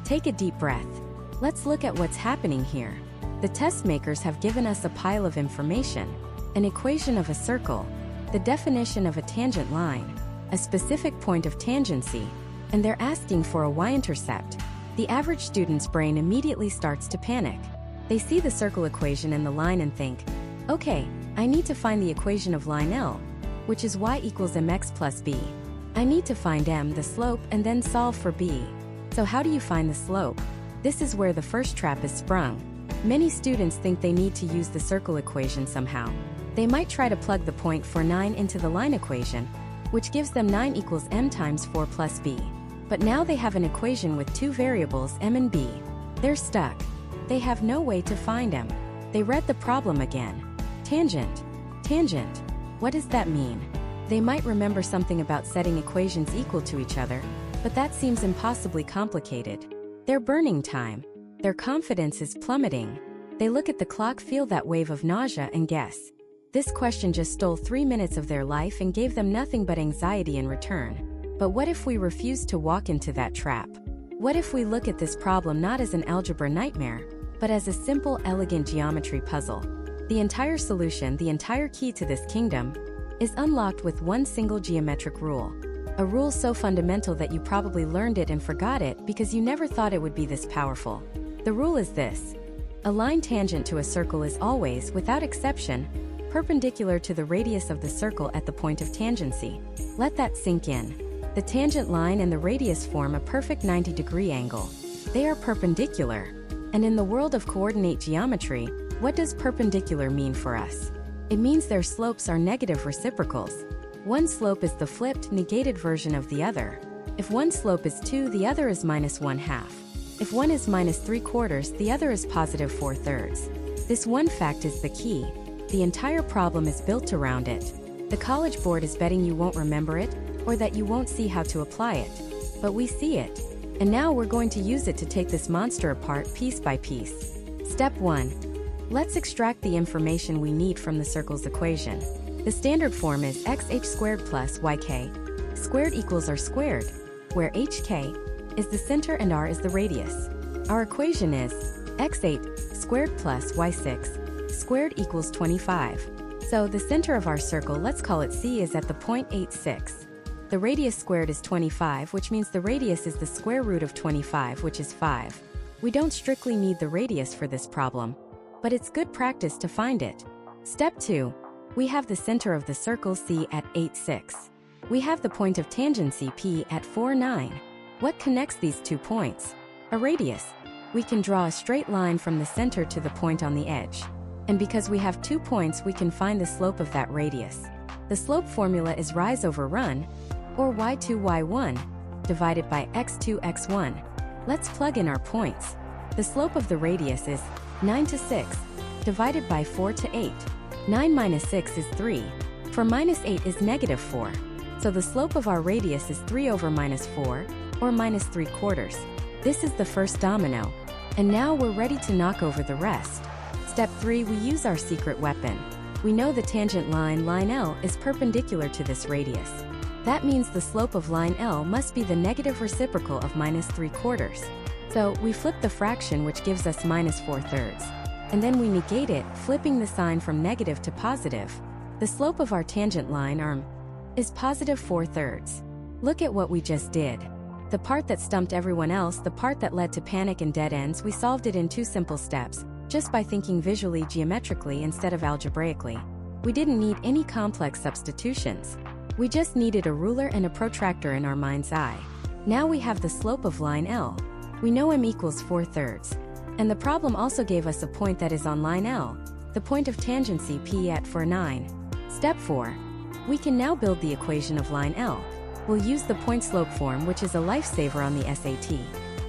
Take a deep breath. Let's look at what's happening here. The test makers have given us a pile of information, an equation of a circle, the definition of a tangent line, a specific point of tangency, and they're asking for a y-intercept. The average student's brain immediately starts to panic. They see the circle equation and the line and think, okay, I need to find the equation of line L, which is y equals mx plus b. I need to find m, the slope, and then solve for b. So how do you find the slope? This is where the first trap is sprung. Many students think they need to use the circle equation somehow. They might try to plug the point for 9 into the line equation, which gives them 9 equals m times 4 plus b. But now they have an equation with two variables, m and b. They're stuck. They have no way to find m. They read the problem again. Tangent. Tangent. What does that mean? They might remember something about setting equations equal to each other, but that seems impossibly complicated. They're burning time. Their confidence is plummeting. They look at the clock, feel that wave of nausea, and guess. This question just stole 3 minutes of their life and gave them nothing but anxiety in return. But what if we refuse to walk into that trap? What if we look at this problem not as an algebra nightmare, but as a simple, elegant geometry puzzle? The entire solution, the entire key to this kingdom, is unlocked with one single geometric rule. A rule so fundamental that you probably learned it and forgot it because you never thought it would be this powerful. The rule is this. A line tangent to a circle is always, without exception, perpendicular to the radius of the circle at the point of tangency. Let that sink in. The tangent line and the radius form a perfect 90-degree angle. They are perpendicular. And in the world of coordinate geometry, what does perpendicular mean for us? It means their slopes are negative reciprocals. One slope is the flipped, negated version of the other. If one slope is 2, the other is -1/2. If one is -3/4, the other is +4/3. This one fact is the key. The entire problem is built around it. The College Board is betting you won't remember it, or that you won't see how to apply it. But we see it. And now we're going to use it to take this monster apart piece by piece. Step 1. Let's extract the information we need from the circle's equation. The standard form is xh squared plus yk squared equals r squared, where hk is the center and r is the radius. Our equation is x8 squared plus y6 squared equals 25. So the center of our circle, let's call it C, is at the point 8,6. The radius squared is 25, which means the radius is the square root of 25, which is 5. We don't strictly need the radius for this problem, but it's good practice to find it. Step 2. We have the center of the circle C at 8,6. We have the point of tangency P at 4,9. What connects these 2 points? A radius. We can draw a straight line from the center to the point on the edge. And because we have 2 points, we can find the slope of that radius. The slope formula is rise over run, or y2 y1, divided by x2 x1. Let's plug in our points. The slope of the radius is 9 to 6, divided by 4 to 8. 9 minus 6 is 3. 4 minus 8 is -4. So the slope of our radius is 3 over -4, or -3/4. This is the first domino. And now we're ready to knock over the rest. Step 3. We use our secret weapon. We know the tangent line, line L, is perpendicular to this radius. That means the slope of line L must be the negative reciprocal of -3/4. So we flip the fraction, which gives us -4/3. And then we negate it, flipping the sign from negative to positive. The slope of our tangent line arm is +4/3. Look at what we just did. The part that stumped everyone else, the part that led to panic and dead ends, we solved it in 2 simple steps, just by thinking visually geometrically instead of algebraically. We didn't need any complex substitutions. We just needed a ruler and a protractor in our mind's eye. Now we have the slope of line L. We know m equals 4/3. And the problem also gave us a point that is on line L, the point of tangency P at 4,9. Step 4. We can now build the equation of line L. We'll use the point-slope form, which is a lifesaver on the SAT.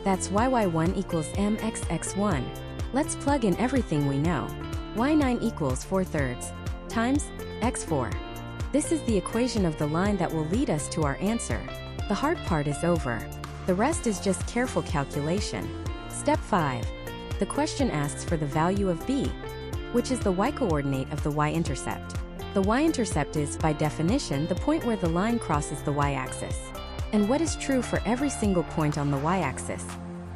That's y1 equals mxx1. Let's plug in everything we know. y9 equals 4/3 times x4. This is the equation of the line that will lead us to our answer. The hard part is over. The rest is just careful calculation. Step 5. The question asks for the value of b, which is the y-coordinate of the y-intercept. The y-intercept is, by definition, the point where the line crosses the y-axis. And what is true for every single point on the y-axis?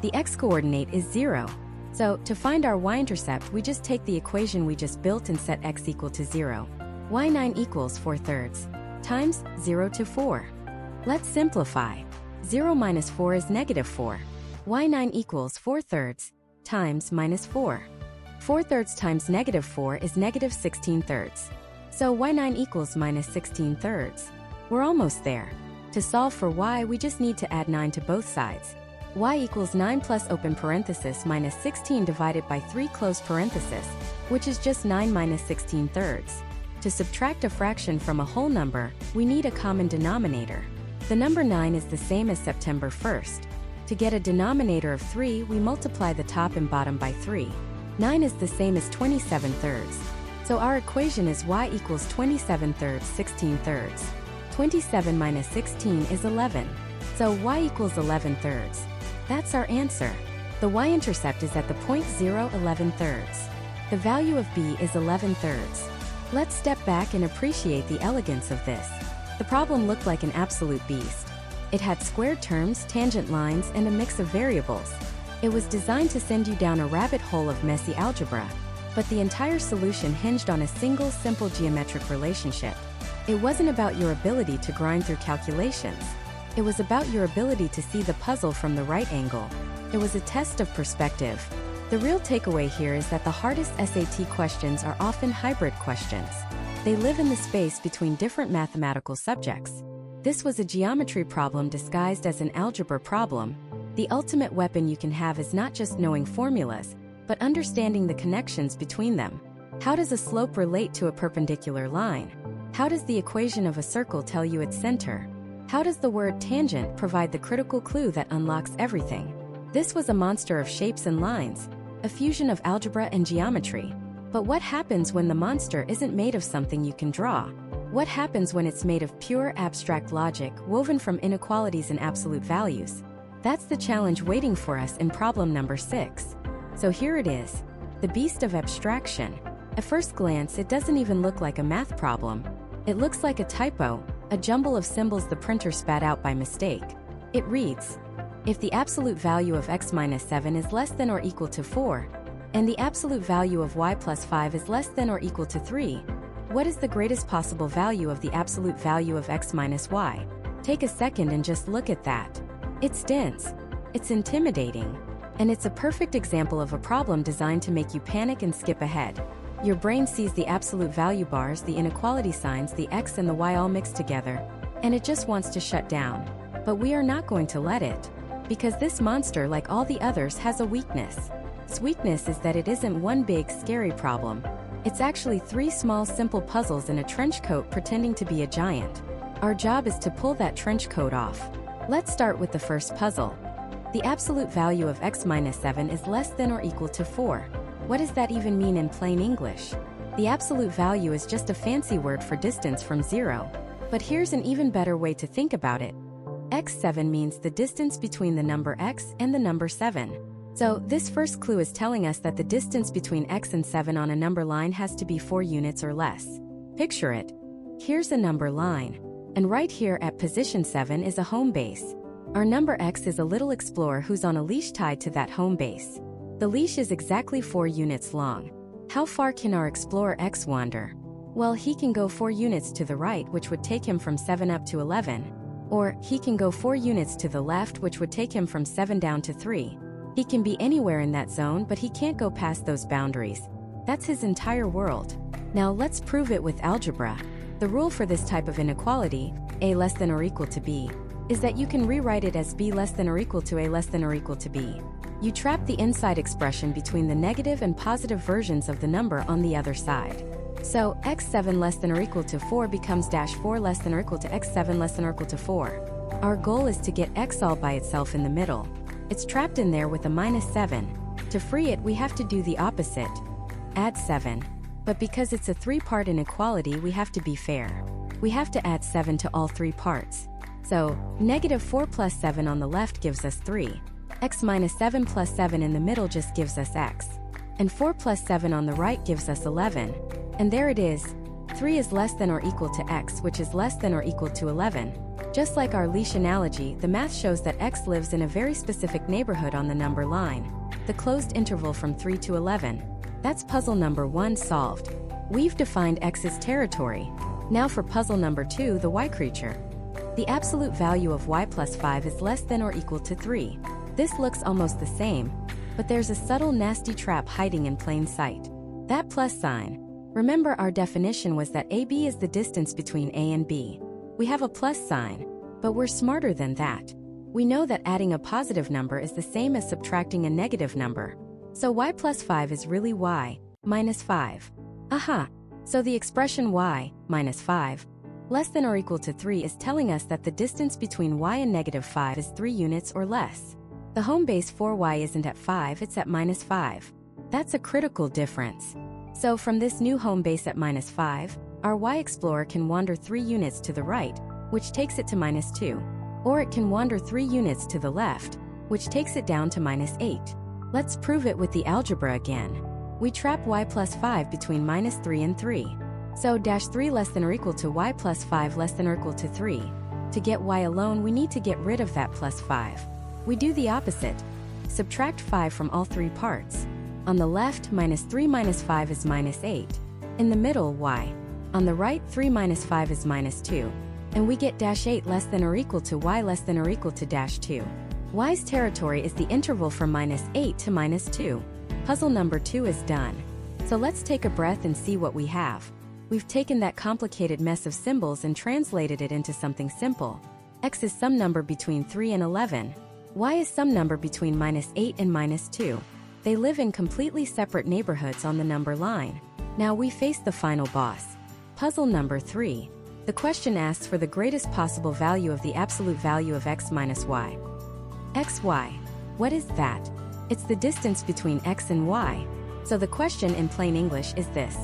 The x-coordinate is 0. So, to find our y-intercept, we just take the equation we just built and set x equal to 0. y9 equals 4/3 times 0 to 4. Let's simplify. 0 minus 4 is -4. y9 equals 4/3 times -4. 4/3 times -4 is -16/3. So y9 equals -16/3. We're almost there. To solve for y, we just need to add 9 to both sides. Y equals 9 plus open parenthesis minus 16 divided by 3 close parenthesis, which is just 9 minus 16/3. To subtract a fraction from a whole number, we need a common denominator. The number 9 is the same as September 1st. To get a denominator of 3, we multiply the top and bottom by 3. 9 is the same as 27/3. So our equation is y equals 27/3 16/3. 27 minus 16 is 11. So y equals 11/3. That's our answer. The y-intercept is at the point 0 11/3. The value of b is 11/3. Let's step back and appreciate the elegance of this. The problem looked like an absolute beast. It had squared terms, tangent lines, and a mix of variables. It was designed to send you down a rabbit hole of messy algebra. But the entire solution hinged on a single simple geometric relationship. It wasn't about your ability to grind through calculations. It was about your ability to see the puzzle from the right angle. It was a test of perspective. The real takeaway here is that the hardest SAT questions are often hybrid questions. They live in the space between different mathematical subjects. This was a geometry problem disguised as an algebra problem. The ultimate weapon you can have is not just knowing formulas, but understanding the connections between them. How does a slope relate to a perpendicular line? How does the equation of a circle tell you its center? How does the word tangent provide the critical clue that unlocks everything? This was a monster of shapes and lines, a fusion of algebra and geometry. But what happens when the monster isn't made of something you can draw? What happens when it's made of pure abstract logic woven from inequalities and absolute values? That's the challenge waiting for us in problem number 6. So here it is, the beast of abstraction. At first glance, it doesn't even look like a math problem. It looks like a typo, a jumble of symbols the printer spat out by mistake. It reads, if the absolute value of x minus 7 is less than or equal to 4, and the absolute value of y plus 5 is less than or equal to 3, what is the greatest possible value of the absolute value of x minus y? Take a second and just look at that. It's dense, it's intimidating, and it's a perfect example of a problem designed to make you panic and skip ahead. Your brain sees the absolute value bars, the inequality signs, the x and the y all mixed together, and it just wants to shut down. But we are not going to let it. Because this monster, like all the others, has a weakness. Its weakness is that it isn't one big, scary problem. It's actually 3 small, simple puzzles in a trench coat pretending to be a giant. Our job is to pull that trench coat off. Let's start with the first puzzle. The absolute value of x minus 7 is less than or equal to 4. What does that even mean in plain English? The absolute value is just a fancy word for distance from 0. But here's an even better way to think about it. x7 means the distance between the number x and the number 7. So, this first clue is telling us that the distance between x and 7 on a number line has to be 4 units or less. Picture it. Here's a number line. And right here at position 7 is a home base. Our number x is a little explorer who's on a leash tied to that home base. The leash is exactly 4 units long. How far can our explorer x wander? Well, he can go 4 units to the right, which would take him from 7 up to 11. Or, he can go 4 units to the left, which would take him from 7 down to 3. He can be anywhere in that zone, but he can't go past those boundaries. That's his entire world. Now let's prove it with algebra. The rule for this type of inequality, a less than or equal to b, is that you can rewrite it as b less than or equal to a less than or equal to b. You trap the inside expression between the negative and positive versions of the number on the other side. So, x7 less than or equal to 4 becomes dash 4 less than or equal to x7 less than or equal to 4. Our goal is to get x all by itself in the middle. It's trapped in there with a minus 7. To free it, we have to do the opposite. Add 7. But because it's a 3-part inequality, we have to be fair. We have to add 7 to all 3 parts. So, negative 4 plus 7 on the left gives us 3. X minus 7 plus 7 in the middle just gives us x. And 4 plus 7 on the right gives us 11. And there it is. 3 is less than or equal to x, which is less than or equal to 11. Just like our leash analogy, the math shows that x lives in a very specific neighborhood on the number line, the closed interval from 3 to 11. That's puzzle number 1 solved. We've defined x's territory. Now for puzzle number 2, the y creature. The absolute value of y plus 5 is less than or equal to 3. This looks almost the same, but there's a subtle nasty trap hiding in plain sight. That plus sign. Remember, our definition was that AB is the distance between A and B. We have a plus sign, but we're smarter than that. We know that adding a positive number is the same as subtracting a negative number. So y plus 5 is really y minus 5. Aha! So the expression y minus 5 less than or equal to 3 is telling us that the distance between y and negative 5 is 3 units or less. The home base for y isn't at 5, it's at minus 5. That's a critical difference. So from this new home base at minus 5, our y-explorer can wander 3 units to the right, which takes it to minus 2. Or it can wander 3 units to the left, which takes it down to minus 8. Let's prove it with the algebra again. We trap y plus 5 between minus 3 and 3. So dash 3 less than or equal to y plus 5 less than or equal to 3. To get y alone, we need to get rid of that plus 5. We do the opposite. Subtract 5 from all 3 parts. On the left, -3 minus 5 is -8. In the middle, y. On the right, 3 minus 5 is -2. And we get -8 less than or equal to y less than or equal to -2. Y's territory is the interval from -8 to -2. Puzzle number 2 is done. So let's take a breath and see what we have. We've taken that complicated mess of symbols and translated it into something simple. X is some number between 3 and 11. Y is some number between -8 and -2. They live in completely separate neighborhoods on the number line. Now we face the final boss. Puzzle number 3. The question asks for the greatest possible value of the absolute value of x minus y. xy. What is that? It's the distance between x and y. So the question in plain English is this.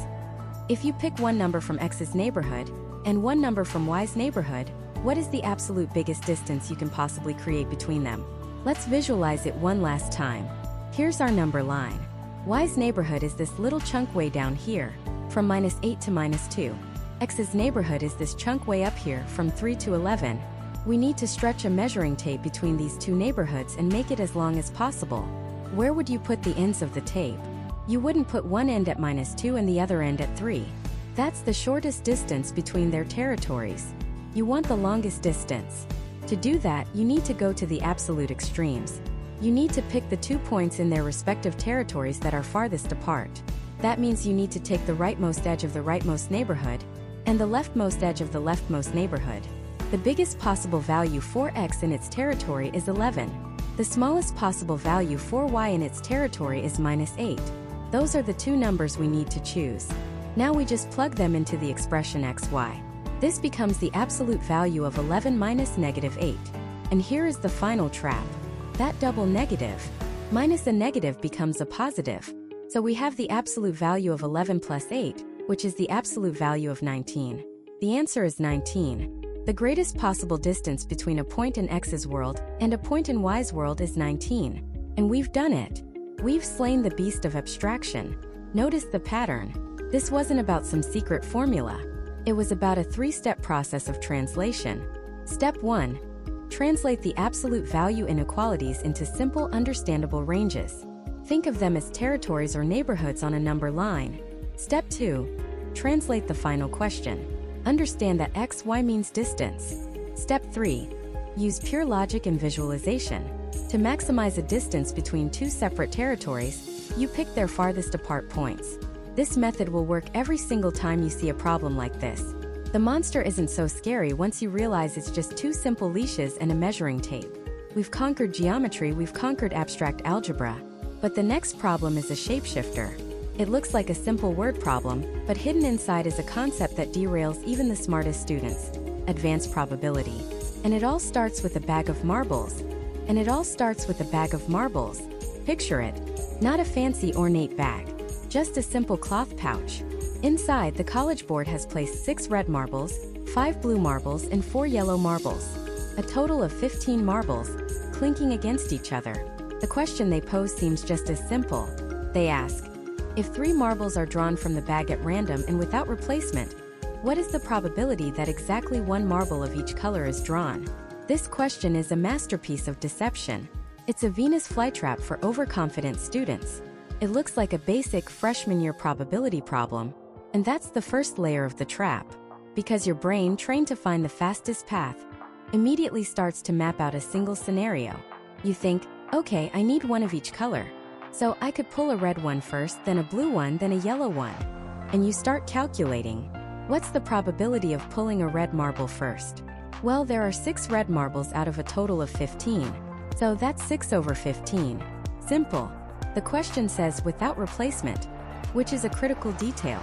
If you pick one number from x's neighborhood and one number from y's neighborhood, what is the absolute biggest distance you can possibly create between them? Let's visualize it one last time. Here's our number line. Y's neighborhood is this little chunk way down here, from -8 to -2. X's neighborhood is this chunk way up here, from 3 to 11. We need to stretch a measuring tape between these two neighborhoods and make it as long as possible. Where would you put the ends of the tape? You wouldn't put one end at -2 and the other end at 3. That's the shortest distance between their territories. You want the longest distance. To do that, you need to go to the absolute extremes. You need to pick the 2 points in their respective territories that are farthest apart. That means you need to take the rightmost edge of the rightmost neighborhood and the leftmost edge of the leftmost neighborhood. The biggest possible value for x in its territory is 11. The smallest possible value for y in its territory is -8. Those are the two numbers we need to choose. Now we just plug them into the expression xy. This becomes the absolute value of 11 minus -8. And here is the final trap. That double negative minus a negative becomes a positive. So we have the absolute value of 11 plus 8, which is the absolute value of 19. The answer is 19. The greatest possible distance between a point in x's world and a point in y's world is 19. And we've done it. We've slain the beast of abstraction. Notice the pattern. This wasn't about some secret formula. It was about a 3-step process of translation. Step 1. Translate the absolute value inequalities into simple, understandable ranges. Think of them as territories or neighborhoods on a number line. Step 2. Translate the final question. Understand that x, y means distance. Step 3. Use pure logic and visualization. To maximize a distance between two separate territories, you pick their farthest apart points. This method will work every single time you see a problem like this. The monster isn't so scary once you realize it's just two simple leashes and a measuring tape. We've conquered geometry, we've conquered abstract algebra. But the next problem is a shapeshifter. It looks like a simple word problem, but hidden inside is a concept that derails even the smartest students. Advanced probability. And it all starts with a bag of marbles. Picture it. Not a fancy ornate bag. Just a simple cloth pouch. Inside, the College Board has placed 6 red marbles, 5 blue marbles, and 4 yellow marbles. A total of 15 marbles, clinking against each other. The question they pose seems just as simple. They ask, if 3 marbles are drawn from the bag at random and without replacement, what is the probability that exactly 1 marble of each color is drawn? This question is a masterpiece of deception. It's a Venus flytrap for overconfident students. It looks like a basic freshman year probability problem, and that's the first layer of the trap. Because your brain, trained to find the fastest path, immediately starts to map out a single scenario. You think, okay, I need 1 of each color. So I could pull a red one first, then a blue one, then a yellow one. And you start calculating. What's the probability of pulling a red marble first? Well, there are 6 red marbles out of a total of 15. So that's 6 over 15. Simple. The question says without replacement, which is a critical detail.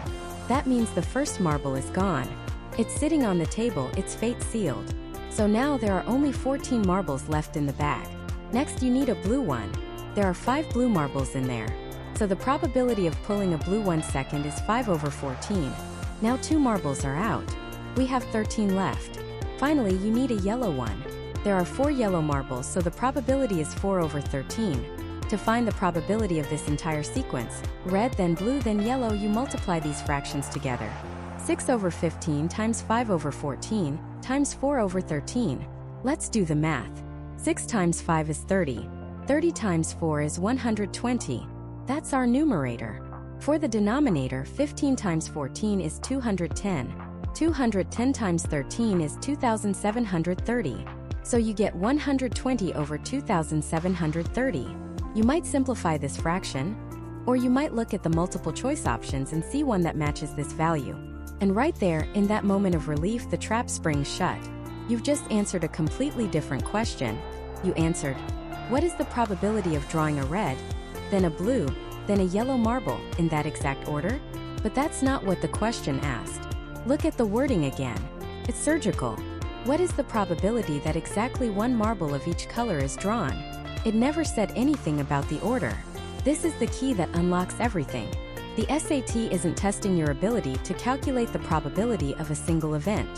That means the first marble is gone. It's sitting on the table, its fate sealed. So now there are only 14 marbles left in the bag. Next you need a blue one. There are 5 blue marbles in there. So the probability of pulling a blue one second is 5 over 14. Now 2 marbles are out. We have 13 left. Finally, you need a yellow one. There are 4 yellow marbles, so the probability is 4 over 13. To find the probability of this entire sequence, red then blue then yellow, you multiply these fractions together. 6 over 15 times 5 over 14 times 4 over 13. Let's do the math. 6 times 5 is 30. 30 times 4 is 120. That's our numerator. For the denominator, 15 times 14 is 210. 210 times 13 is 2,730. So you get 120 over 2,730. You might simplify this fraction, or you might look at the multiple choice options and see one that matches this value. And right there, in that moment of relief, the trap springs shut. You've just answered a completely different question. You answered, what is the probability of drawing a red, then a blue, then a yellow marble, in that exact order? But that's not what the question asked. Look at the wording again. It's surgical. What is the probability that exactly one marble of each color is drawn? It never said anything about the order. This is the key that unlocks everything. The SAT isn't testing your ability to calculate the probability of a single event.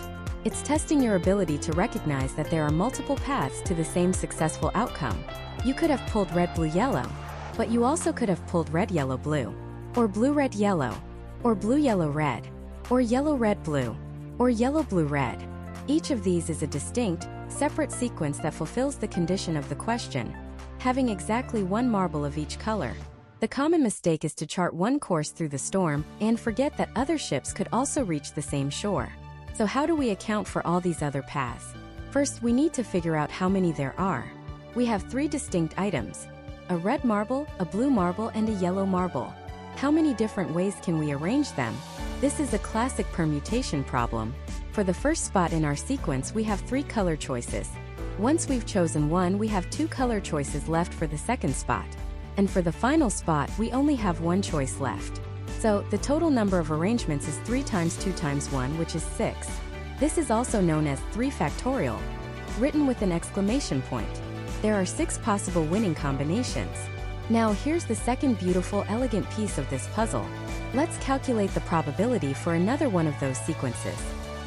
It's testing your ability to recognize that there are multiple paths to the same successful outcome. You could have pulled red, blue, yellow, but you also could have pulled red, yellow, blue, or blue, red, yellow, or blue, yellow, red, or yellow, red, blue, or yellow, blue, red. Each of these is a distinct, separate sequence that fulfills the condition of the question, having exactly one marble of each color. The common mistake is to chart one course through the storm and forget that other ships could also reach the same shore. So how do we account for all these other paths? First, we need to figure out how many there are. We have 3 distinct items: a red marble, a blue marble, and a yellow marble. How many different ways can we arrange them? This is a classic permutation problem. For the first spot in our sequence, we have 3 color choices. Once we've chosen one, we have 2 color choices left for the second spot. And for the final spot, we only have 1 choice left. So, the total number of arrangements is 3 times 2 times 1, which is 6. This is also known as 3 factorial, written with an exclamation point. There are 6 possible winning combinations. Now here's the second beautiful, elegant piece of this puzzle. Let's calculate the probability for another one of those sequences.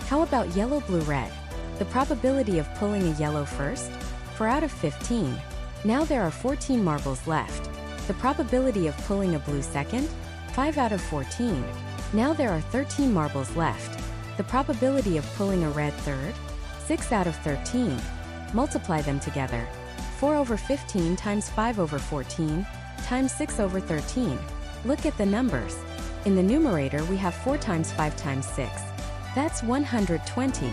How about yellow, blue, red? The probability of pulling a yellow first? 4 out of 15. Now there are 14 marbles left. The probability of pulling a blue second? 5 out of 14. Now there are 13 marbles left. The probability of pulling a red third? 6 out of 13. Multiply them together. 4 over 15 times 5 over 14 times 6 over 13. Look at the numbers. In the numerator, we have 4 times 5 times 6. That's 120.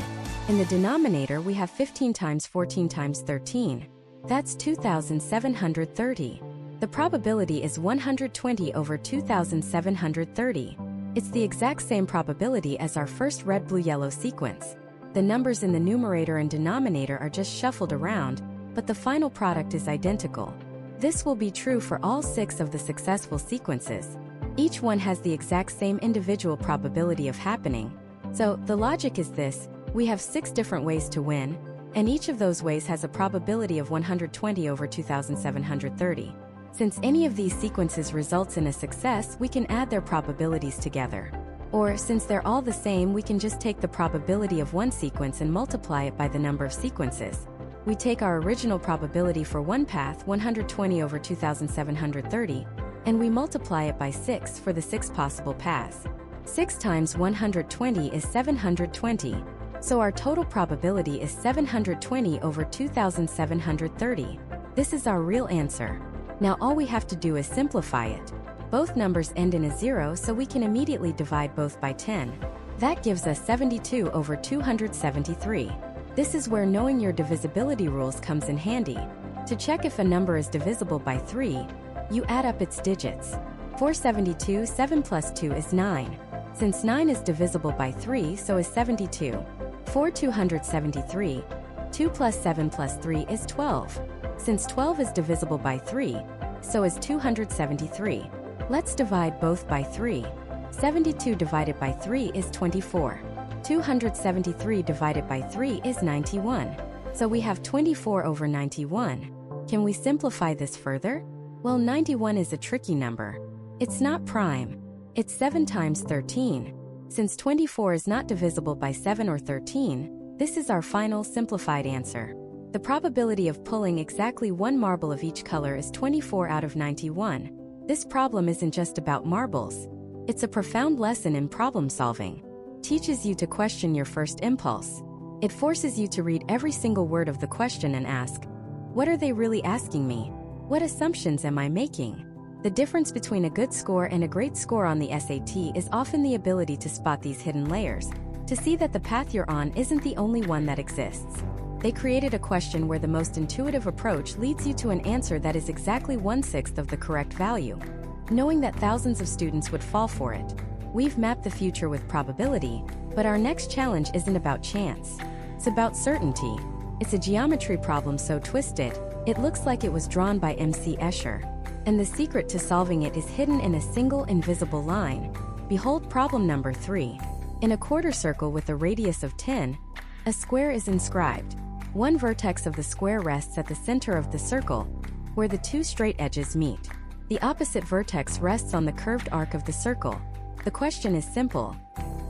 In the denominator, we have 15 times 14 times 13. That's 2,730. The probability is 120 over 2,730. It's the exact same probability as our first red, blue, yellow sequence. The numbers in the numerator and denominator are just shuffled around, but the final product is identical. This will be true for all 6 of the successful sequences. Each one has the exact same individual probability of happening. So, the logic is this: we have 6 different ways to win, and each of those ways has a probability of 120 over 2,730. Since any of these sequences results in a success, we can add their probabilities together. Or, since they're all the same, we can just take the probability of one sequence and multiply it by the number of sequences. We take our original probability for one path, 120 over 2,730, and we multiply it by 6 for the 6 possible paths. 6 times 120 is 720. So our total probability is 720 over 2,730. This is our real answer. Now all we have to do is simplify it. Both numbers end in a 0, so we can immediately divide both by 10. That gives us 72 over 273. This is where knowing your divisibility rules comes in handy. To check if a number is divisible by 3, you add up its digits. 472, 7 plus 2 is 9. Since 9 is divisible by 3, so is 72. 4 273. 2 plus 7 plus 3 is 12. Since 12 is divisible by 3, so is 273. Let's divide both by 3. 72 divided by 3 is 24. 273 divided by 3 is 91. So we have 24 over 91. Can we simplify this further? Well, 91 is a tricky number. It's not prime. It's 7 times 13. Since 24 is not divisible by 7 or 13, this is our final simplified answer. The probability of pulling exactly one marble of each color is 24 out of 91. This problem isn't just about marbles. It's a profound lesson in problem solving. Teaches you to question your first impulse. It forces you to read every single word of the question and ask, what are they really asking me? What assumptions am I making? The difference between a good score and a great score on the SAT is often the ability to spot these hidden layers, to see that the path you're on isn't the only one that exists. They created a question where the most intuitive approach leads you to an answer that is exactly 1/6 of the correct value. Knowing that thousands of students would fall for it, we've mapped the future with probability, but our next challenge isn't about chance. It's about certainty. It's a geometry problem so twisted, it looks like it was drawn by M.C. Escher. And the secret to solving it is hidden in a single invisible line. Behold problem number 3. In a quarter circle with a radius of 10, a square is inscribed. One vertex of the square rests at the center of the circle, where the two straight edges meet. The opposite vertex rests on the curved arc of the circle. The question is simple.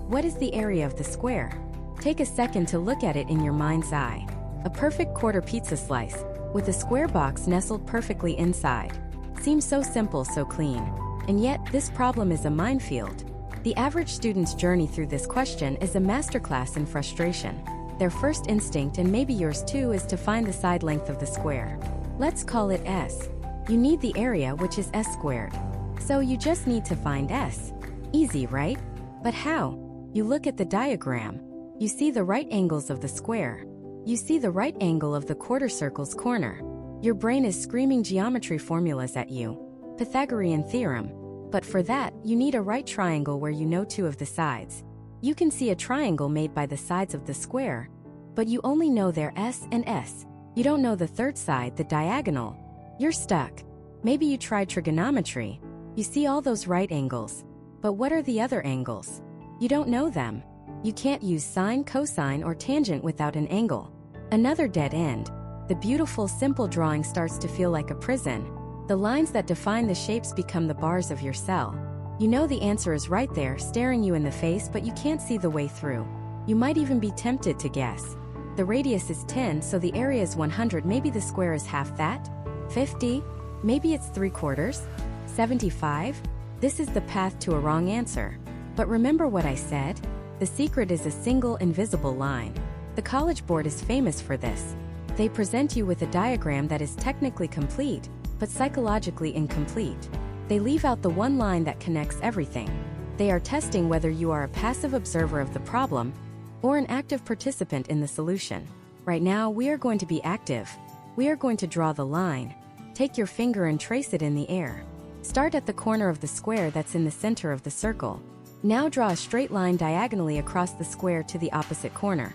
What is the area of the square? Take a second to look at it in your mind's eye. A perfect quarter pizza slice, with a square box nestled perfectly inside. Seems so simple, so clean. And yet, this problem is a minefield. The average student's journey through this question is a masterclass in frustration. Their first instinct, and maybe yours too, is to find the side length of the square. Let's call it S. You need the area, which is S squared. So you just need to find S. Easy, right? But how? You look at the diagram. You see the right angles of the square. You see the right angle of the quarter circle's corner. Your brain is screaming geometry formulas at you. Pythagorean theorem. But for that, you need a right triangle where you know two of the sides. You can see a triangle made by the sides of the square, but you only know their S and S. You don't know the third side, the diagonal. You're stuck. Maybe you tried trigonometry. You see all those right angles. But what are the other angles? You don't know them. You can't use sine, cosine, or tangent without an angle. Another dead end. The beautiful, simple drawing starts to feel like a prison. The lines that define the shapes become the bars of your cell. You know the answer is right there, staring you in the face, but you can't see the way through. You might even be tempted to guess. The radius is 10, so the area is 100. Maybe the square is half that? 50? Maybe it's 3/4? 75? This is the path to a wrong answer. But remember what I said? The secret is a single invisible line. The College Board is famous for this. They present you with a diagram that is technically complete, but psychologically incomplete. They leave out the one line that connects everything. They are testing whether you are a passive observer of the problem or an active participant in the solution. Right now, we are going to be active. We are going to draw the line. Take your finger and trace it in the air. Start at the corner of the square that's in the center of the circle. Now draw a straight line diagonally across the square to the opposite corner,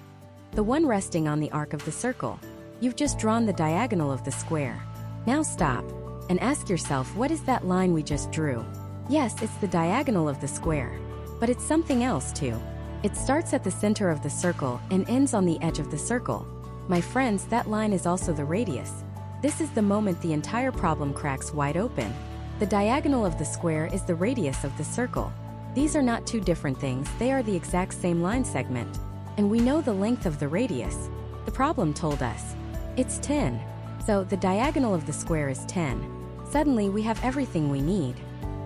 the one resting on the arc of the circle. You've just drawn the diagonal of the square. Now stop and ask yourself, what is that line we just drew? Yes, it's the diagonal of the square. But it's something else too. It starts at the center of the circle and ends on the edge of the circle. My friends, that line is also the radius. This is the moment the entire problem cracks wide open. The diagonal of the square is the radius of the circle. These are not two different things, they are the exact same line segment. And we know the length of the radius. The problem told us. It's 10. So the diagonal of the square is 10. Suddenly we have everything we need.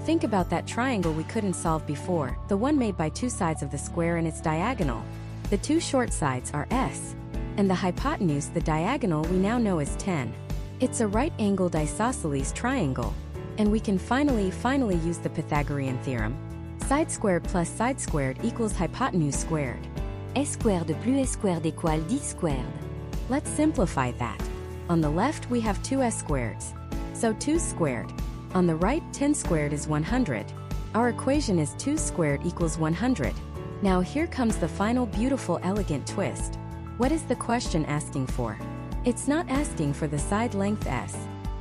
Think about that triangle we couldn't solve before, the one made by two sides of the square and its diagonal. The two short sides are S. And the hypotenuse, the diagonal, we now know is 10. It's a right-angled isosceles triangle. And we can finally use the Pythagorean theorem. Side squared plus side squared equals hypotenuse squared. S squared plus S squared = 10 squared. Let's simplify that. On the left we have 2s squareds. So 2 squared. On the right, 10 squared is 100. Our equation is 2 squared equals 100. Now here comes the final beautiful elegant twist. What is the question asking for? It's not asking for the side length S.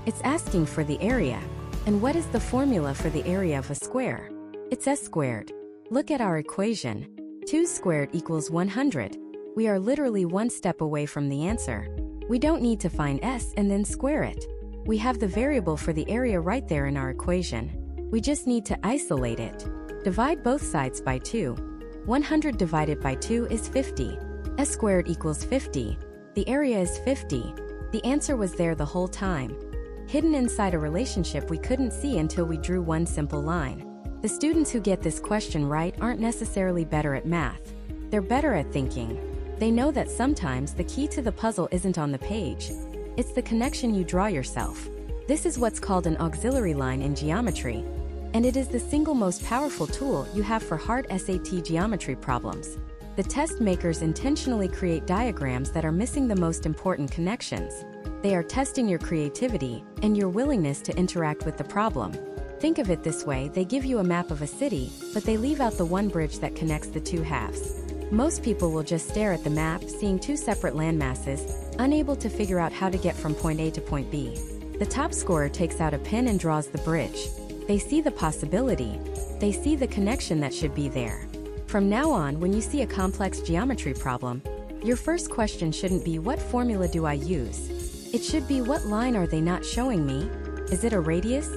It's asking for the area. And what is the formula for the area of a square? It's S squared. Look at our equation. 2 squared equals 100. We are literally one step away from the answer. We don't need to find S and then square it. We have the variable for the area right there in our equation. We just need to isolate it. Divide both sides by 2. 100 divided by 2 is 50. S squared equals 50. The area is 50. The answer was there the whole time. Hidden inside a relationship we couldn't see until we drew one simple line. The students who get this question right aren't necessarily better at math. They're better at thinking. They know that sometimes the key to the puzzle isn't on the page. It's the connection you draw yourself. This is what's called an auxiliary line in geometry, and it is the single most powerful tool you have for hard SAT geometry problems. The test makers intentionally create diagrams that are missing the most important connections. They are testing your creativity and your willingness to interact with the problem. Think of it this way: they give you a map of a city, but they leave out the one bridge that connects the two halves. Most people will just stare at the map, seeing two separate landmasses, unable to figure out how to get from point A to point B. The top scorer takes out a pen and draws the bridge. They see the possibility. They see the connection that should be there. From now on, when you see a complex geometry problem, your first question shouldn't be, what formula do I use? It should be, what line are they not showing me? Is it a radius?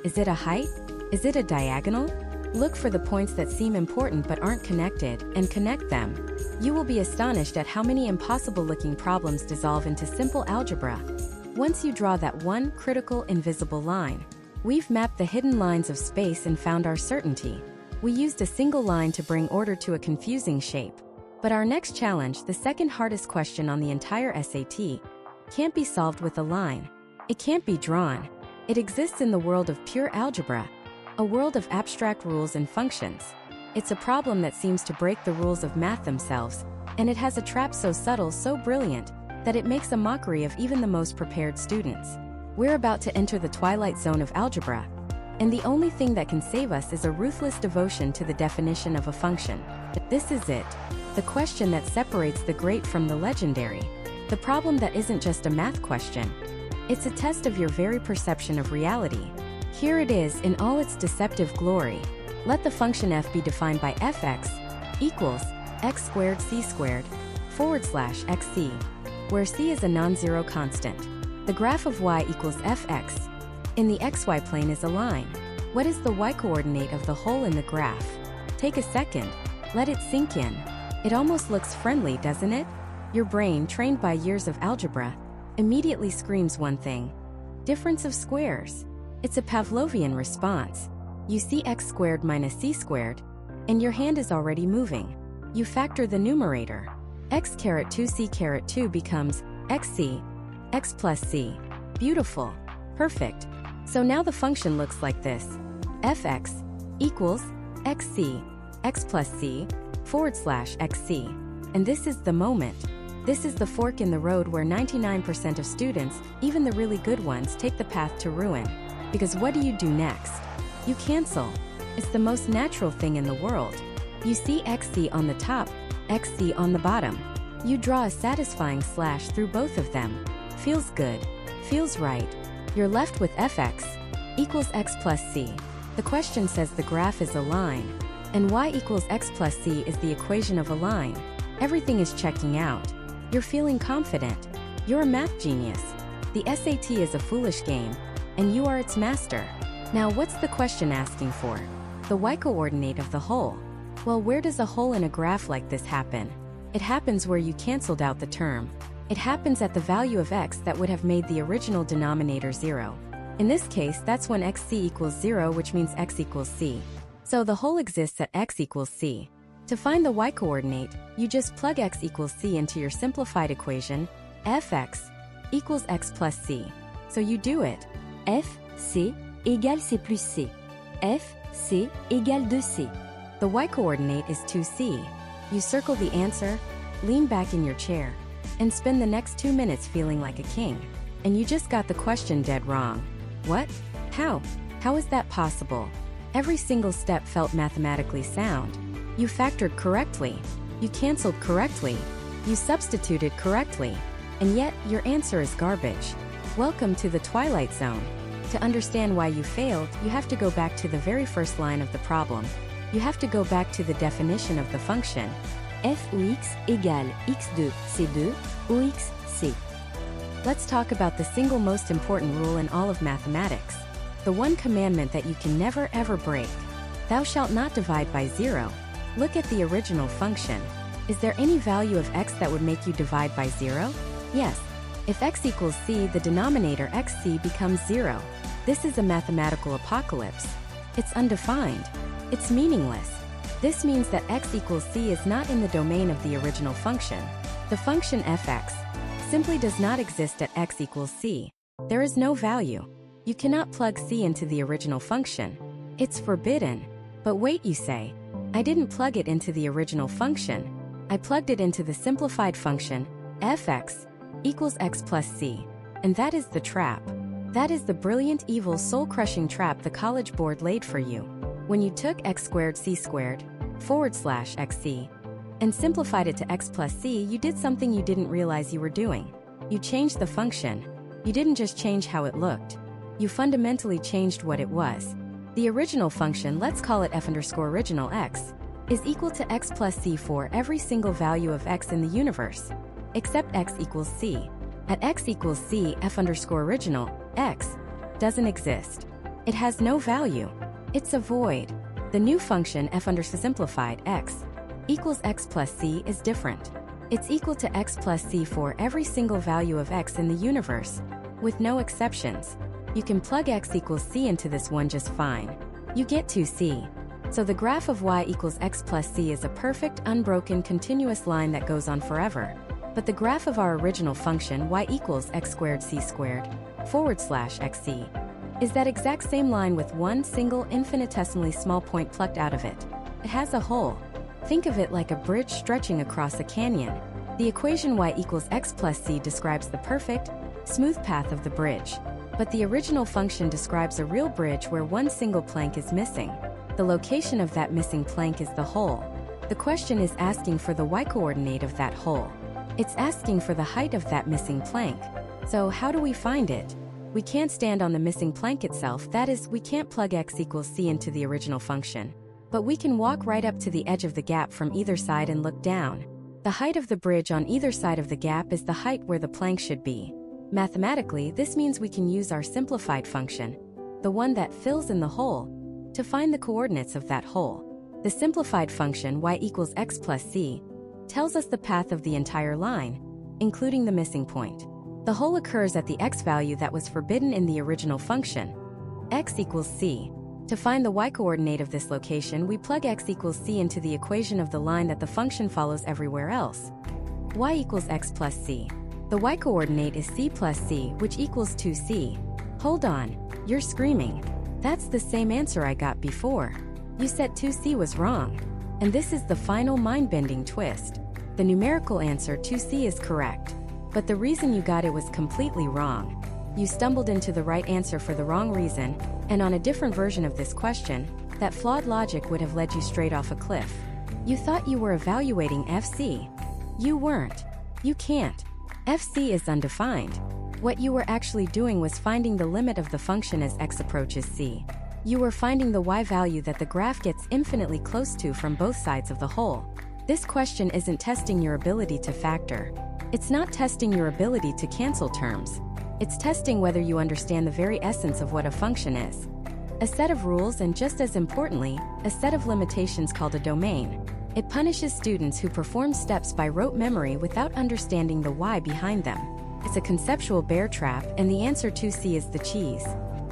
Is it a height? Is it a diagonal? Look for the points that seem important but aren't connected, and connect them. You will be astonished at how many impossible-looking problems dissolve into simple algebra once you draw that one critical invisible line. We've mapped the hidden lines of space and found our certainty. We used a single line to bring order to a confusing shape. But our next challenge, the second hardest question on the entire SAT, can't be solved with a line. It can't be drawn. It exists in the world of pure algebra, a world of abstract rules and functions. It's a problem that seems to break the rules of math themselves, and it has a trap so subtle, so brilliant, that it makes a mockery of even the most prepared students. We're about to enter the twilight zone of algebra, and the only thing that can save us is a ruthless devotion to the definition of a function. This is it, the question that separates the great from the legendary, the problem that isn't just a math question. It's a test of your very perception of reality. Here it is in all its deceptive glory. Let the function f be defined by fx equals x squared c squared / xc, where c is a non-zero constant. The graph of y equals fx. In the xy plane is a line. What is the y-coordinate of the hole in the graph? Take a second. Let it sink in. It almost looks friendly, doesn't it? Your brain, trained by years of algebra, immediately screams one thing: difference of squares. It's a Pavlovian response. You see x squared minus c squared, and your hand is already moving. You factor the numerator. X caret 2c caret 2 becomes xc, x plus c. Beautiful. Perfect. So now the function looks like this. fx equals xc, x plus c / xc. And this is the moment. This is the fork in the road where 99% of students, even the really good ones, take the path to ruin. Because what do you do next? You cancel. It's the most natural thing in the world. You see xc on the top, xc on the bottom. You draw a satisfying slash through both of them. Feels good. Feels right. You're left with fx equals x plus c. The question says the graph is a line, and y equals x plus c is the equation of a line. Everything is checking out. You're feeling confident. You're a math genius. The SAT is a foolish game, and you are its master. Now what's the question asking for? The y-coordinate of the hole. Well, where does a hole in a graph like this happen? It happens where you canceled out the term. It happens at the value of x that would have made the original denominator 0. In this case, that's when xc equals 0, which means x equals c. So the hole exists at x equals c. To find the y-coordinate, you just plug x equals c into your simplified equation, fx equals x plus c. So you do it. F, C égale C plus C. F, C égale 2C. The y-coordinate is 2c. You circle the answer, lean back in your chair, and spend the next 2 minutes feeling like a king. And you just got the question dead wrong. What? How? How is that possible? Every single step felt mathematically sound. You factored correctly. You canceled correctly. You substituted correctly. And yet, your answer is garbage. Welcome to the twilight zone. To understand why you failed, you have to go back to the very first line of the problem. You have to go back to the definition of the function. F ou x égale x2 c2 ou x c. Let's talk about the single most important rule in all of mathematics. The one commandment that you can never ever break. Thou shalt not divide by 0. Look at the original function. Is there any value of x that would make you divide by 0? Yes. If x equals c, the denominator xc becomes 0. This is a mathematical apocalypse. It's undefined. It's meaningless. This means that x equals c is not in the domain of the original function. The function fx simply does not exist at x equals c. There is no value. You cannot plug c into the original function. It's forbidden. But wait, you say. I didn't plug it into the original function. I plugged it into the simplified function, fx equals x plus c. And that is the trap. That is the brilliant, evil, soul-crushing trap the College Board laid for you. When you took x squared c squared / xc and simplified it to x plus c, you did something you didn't realize you were doing. You changed the function. You didn't just change how it looked. You fundamentally changed what it was. The original function, let's call it f_original x, is equal to x plus c for every single value of x in the universe, except x equals c. At x equals c, f_original x doesn't exist. It has no value. It's a void. The new function f_simplified x equals x plus c is different. It's equal to x plus c for every single value of x in the universe, with no exceptions. You can plug x equals c into this one just fine. You get 2c. So the graph of y equals x plus c is a perfect, unbroken, continuous line that goes on forever. But the graph of our original function y equals x squared c squared / xc is that exact same line with one single infinitesimally small point plucked out of it. It has a hole. Think of it like a bridge stretching across a canyon. The equation y equals x plus c describes the perfect, smooth path of the bridge. But the original function describes a real bridge where one single plank is missing. The location of that missing plank is the hole. The question is asking for the y-coordinate of that hole. It's asking for the height of that missing plank. So how do we find it? We can't stand on the missing plank itself, that is, we can't plug x equals c into the original function. But we can walk right up to the edge of the gap from either side and look down. The height of the bridge on either side of the gap is the height where the plank should be. Mathematically, this means we can use our simplified function, the one that fills in the hole, to find the coordinates of that hole. The simplified function y equals x plus c tells us the path of the entire line, including the missing point. The hole occurs at the x value that was forbidden in the original function, x equals c. To find the y-coordinate of this location, we plug x equals c into the equation of the line that the function follows everywhere else. Y equals x plus c. The y-coordinate is c plus c, which equals 2c. Hold on, you're screaming. That's the same answer I got before. You said 2c was wrong. And this is the final mind-bending twist. The numerical answer 2c is correct. But the reason you got it was completely wrong. You stumbled into the right answer for the wrong reason, and on a different version of this question, that flawed logic would have led you straight off a cliff. You thought you were evaluating FC. You weren't. You can't. FC is undefined. What you were actually doing was finding the limit of the function as x approaches c. You were finding the y value that the graph gets infinitely close to from both sides of the hole. This question isn't testing your ability to factor. It's not testing your ability to cancel terms. It's testing whether you understand the very essence of what a function is. A set of rules, and just as importantly, a set of limitations called a domain. It punishes students who perform steps by rote memory without understanding the why behind them. It's a conceptual bear trap, and the answer 2c is the cheese.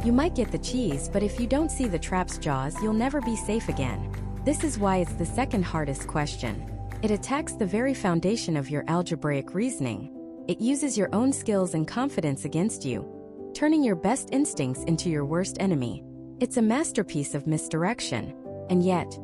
You might get the cheese, but if you don't see the trap's jaws, you'll never be safe again. This is why it's the second hardest question. It attacks the very foundation of your algebraic reasoning. It uses your own skills and confidence against you, turning your best instincts into your worst enemy. It's a masterpiece of misdirection. And yet,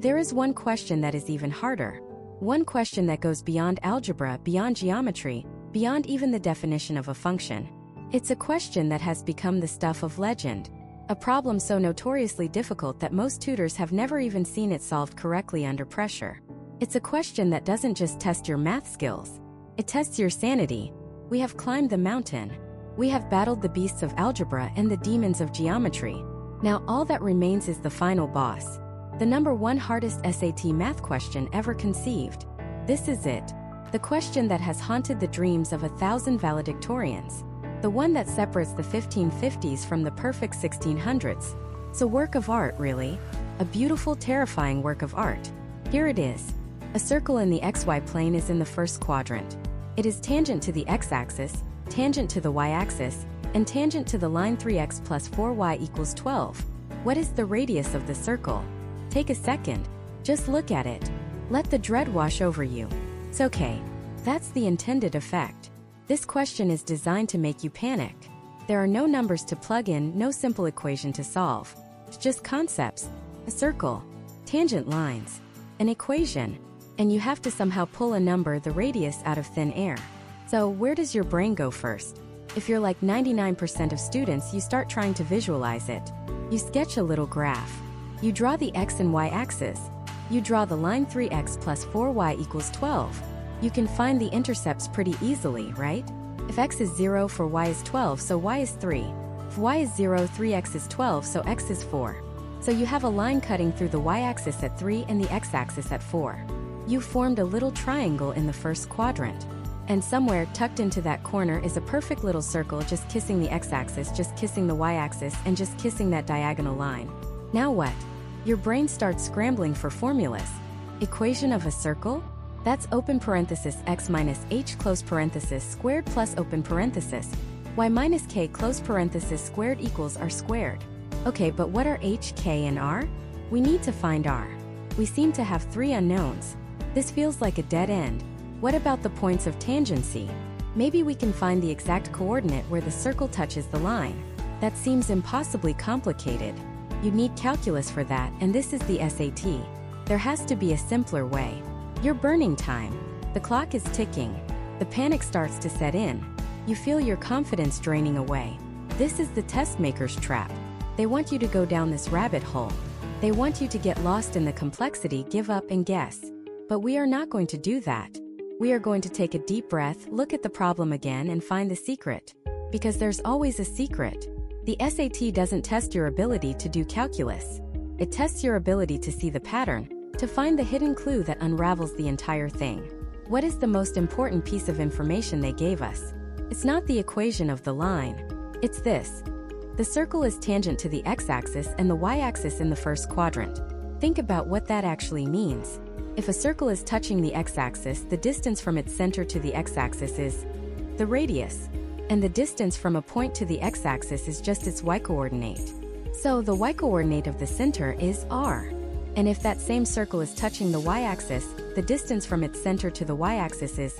there is one question that is even harder. One question that goes beyond algebra, beyond geometry, beyond even the definition of a function. It's a question that has become the stuff of legend. A problem so notoriously difficult that most tutors have never even seen it solved correctly under pressure. It's a question that doesn't just test your math skills. It tests your sanity. We have climbed the mountain. We have battled the beasts of algebra and the demons of geometry. Now all that remains is the final boss. The number one hardest SAT math question ever conceived. This is it. The question that has haunted the dreams of 1,000 valedictorians. The one that separates the 1550s from the perfect 1600s. It's a work of art, really. A beautiful, terrifying work of art. Here it is. A circle in the xy plane is in the first quadrant. It is tangent to the x-axis, tangent to the y-axis, and tangent to the line 3x plus 4y equals 12. What is the radius of the circle? Take a second. Just look at it. Let the dread wash over you. It's okay. That's the intended effect. This question is designed to make you panic. There are no numbers to plug in, no simple equation to solve. It's just concepts, a circle, tangent lines, an equation, and you have to somehow pull a number, the radius, out of thin air. So where does your brain go first? If you're like 99% of students, you start trying to visualize it. You sketch a little graph. You draw the x and y axis. You draw the line 3x plus 4y equals 12. You can find the intercepts pretty easily, right? If x is 0 for y is 12, so y is 3. If y is 0, 3x is 12, so x is 4. So you have a line cutting through the y-axis at 3 and the x-axis at 4. You formed a little triangle in the first quadrant. And somewhere tucked into that corner is a perfect little circle, just kissing the x-axis, just kissing the y-axis, and just kissing that diagonal line. Now what? Your brain starts scrambling for formulas. Equation of a circle? That's open parenthesis x minus h close parenthesis squared plus open parenthesis y minus k close parenthesis squared equals r squared. Okay, but what are h, k, and r? We need to find r. We seem to have 3 unknowns. This feels like a dead end. What about the points of tangency? Maybe we can find the exact coordinate where the circle touches the line. That seems impossibly complicated. You need calculus for that, and this is the SAT. There has to be a simpler way. You're burning time. The clock is ticking. The panic starts to set in. You feel your confidence draining away. This is the test maker's trap. They want you to go down this rabbit hole. They want you to get lost in the complexity, give up, and guess. But we are not going to do that. We are going to take a deep breath, look at the problem again, and find the secret. Because there's always a secret. The SAT doesn't test your ability to do calculus. It tests your ability to see the pattern, to find the hidden clue that unravels the entire thing. What is the most important piece of information they gave us? It's not the equation of the line. It's this. The circle is tangent to the x-axis and the y-axis in the first quadrant. Think about what that actually means. If a circle is touching the x-axis, the distance from its center to the x-axis is the radius, and the distance from a point to the x-axis is just its y-coordinate. So the y-coordinate of the center is r. And if that same circle is touching the y-axis, the distance from its center to the y-axis is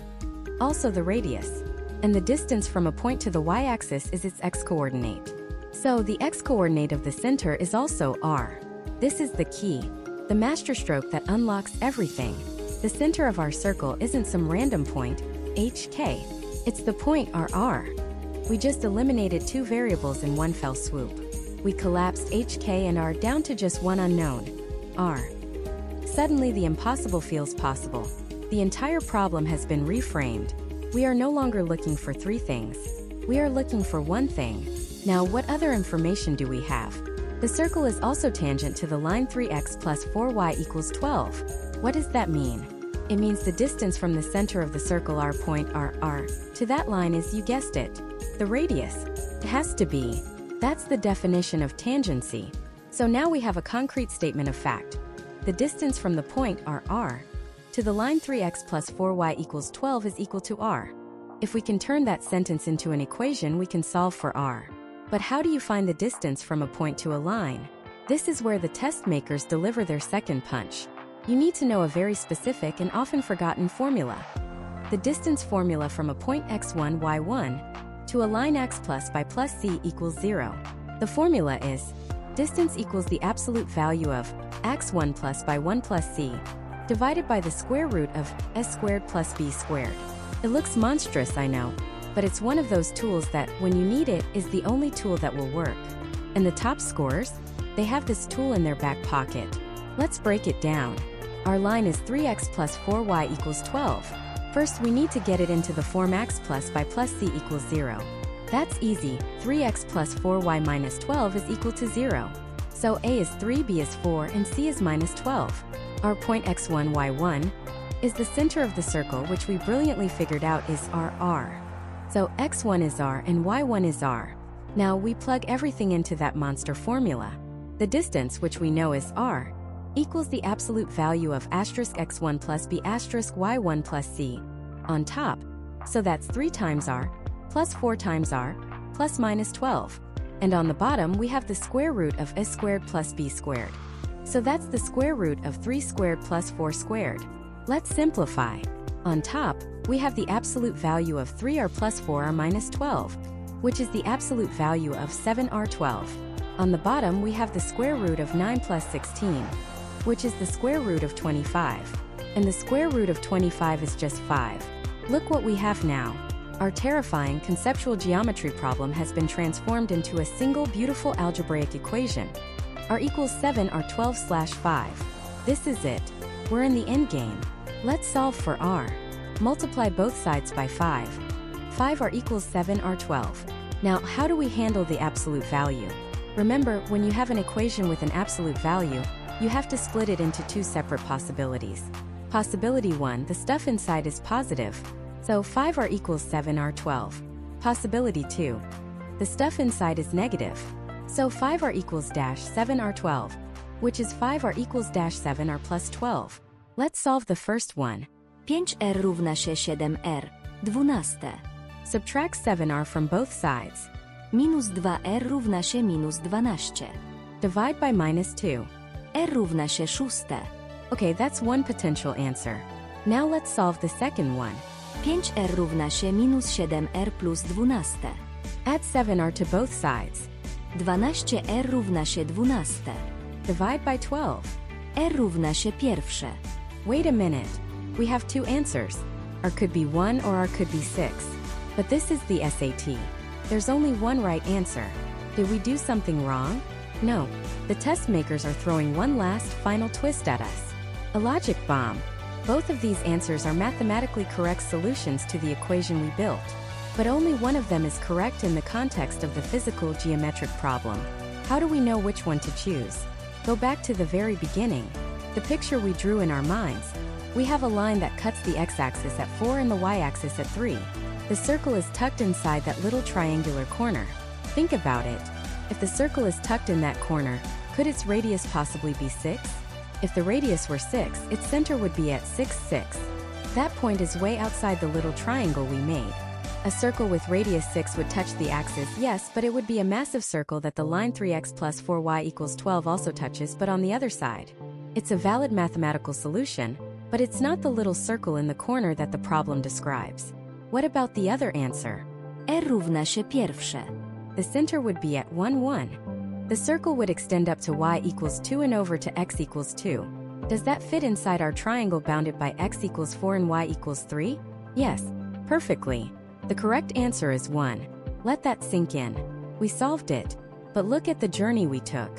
also the radius, and the distance from a point to the y-axis is its x-coordinate. So the x-coordinate of the center is also r. This is the key. The masterstroke that unlocks everything. The center of our circle isn't some random point, hk. It's the point r. We just eliminated 2 variables in one fell swoop. We collapsed hk and r down to just one unknown, r. Suddenly the impossible feels possible. The entire problem has been reframed. We are no longer looking for 3 things. We are looking for 1 thing. Now what other information do we have? The circle is also tangent to the line 3x plus 4y equals 12. What does that mean? It means the distance from the center of the circle, our point r, to that line is, you guessed it, the radius. It has to be. That's the definition of tangency. So now we have a concrete statement of fact. The distance from the point r to the line 3x plus 4y equals 12 is equal to r. If we can turn that sentence into an equation, we can solve for r. But how do you find the distance from a point to a line? This is where the test makers deliver their second punch. You need to know a very specific and often forgotten formula. The distance formula from a point x1, y1 to a line x plus by plus c equals 0. The formula is distance equals the absolute value of x1 plus by 1 plus c divided by the square root of s squared plus b squared. It looks monstrous, I know, but it's one of those tools that, when you need it, is the only tool that will work. And the top scorers? They have this tool in their back pocket. Let's break it down. Our line is 3x plus 4y equals 12. First, we need to get it into the form x plus by plus c equals 0. That's easy. 3x plus 4y minus 12 is equal to 0. So a is 3, b is 4, and c is minus 12. Our point x1, y1 is the center of the circle, which we brilliantly figured out is r. So x1 is r and y1 is r. Now we plug everything into that monster formula. The distance, which we know is r, equals the absolute value of asterisk x1 plus b asterisk y1 plus c on top. So that's 3 times r plus 4 times r plus minus 12. And on the bottom we have the square root of s squared plus b squared. So that's the square root of 3 squared plus 4 squared. Let's simplify. On top, we have the absolute value of 3r plus 4r minus 12. which is the absolute value of 7r12. On the bottom we have the square root of 9 plus 16, which is the square root of 25. And the square root of 25 is just 5. Look what we have now. Our terrifying conceptual geometry problem has been transformed into a single beautiful algebraic equation. R equals 7r12/5. This is it. We're in the end game. Let's solve for r. Multiply both sides by 5. 5r equals 7r12. Now, how do we handle the absolute value? Remember, when you have an equation with an absolute value, you have to split it into two separate possibilities. Possibility 1, the stuff inside is positive, so 5r equals 7r12. Possibility 2, the stuff inside is negative, so 5r equals dash 7r12, which is 5r equals dash 7r plus 12. Let's solve the first one. 5r równa się 7r. 12. Subtract 7r from both sides. Minus 2r równa się minus 12. Divide by minus 2. R równa się 6. Okay, that's one potential answer. Now let's solve the second one. 5r równa się minus 7r plus 12. Add 7r to both sides. 12r równa się 12. Divide by 12. R równa się 1. Wait a minute. We have two answers. R could be 1 or R could be 6. But this is the SAT. There's only one right answer. Did we do something wrong? No. The test makers are throwing one last final twist at us. A logic bomb. Both of these answers are mathematically correct solutions to the equation we built. But only one of them is correct in the context of the physical geometric problem. How do we know which one to choose? Go back to the very beginning. The picture we drew in our minds. We have a line that cuts the x-axis at 4 and the y-axis at 3. The circle is tucked inside that little triangular corner. Think about it. If the circle is tucked in that corner, could its radius possibly be 6? If the radius were 6, its center would be at 6, 6. That point is way outside the little triangle we made. A circle with radius 6 would touch the axis, yes, but it would be a massive circle that the line 3x plus 4y equals 12 also touches, but on the other side. It's a valid mathematical solution, but it's not the little circle in the corner that the problem describes. What about the other answer? R równa się 1. The center would be at 1, 1. The circle would extend up to y equals 2 and over to x equals 2. Does that fit inside our triangle bounded by x equals 4 and y equals 3? Yes, perfectly. The correct answer is 1. Let that sink in. We solved it. But look at the journey we took.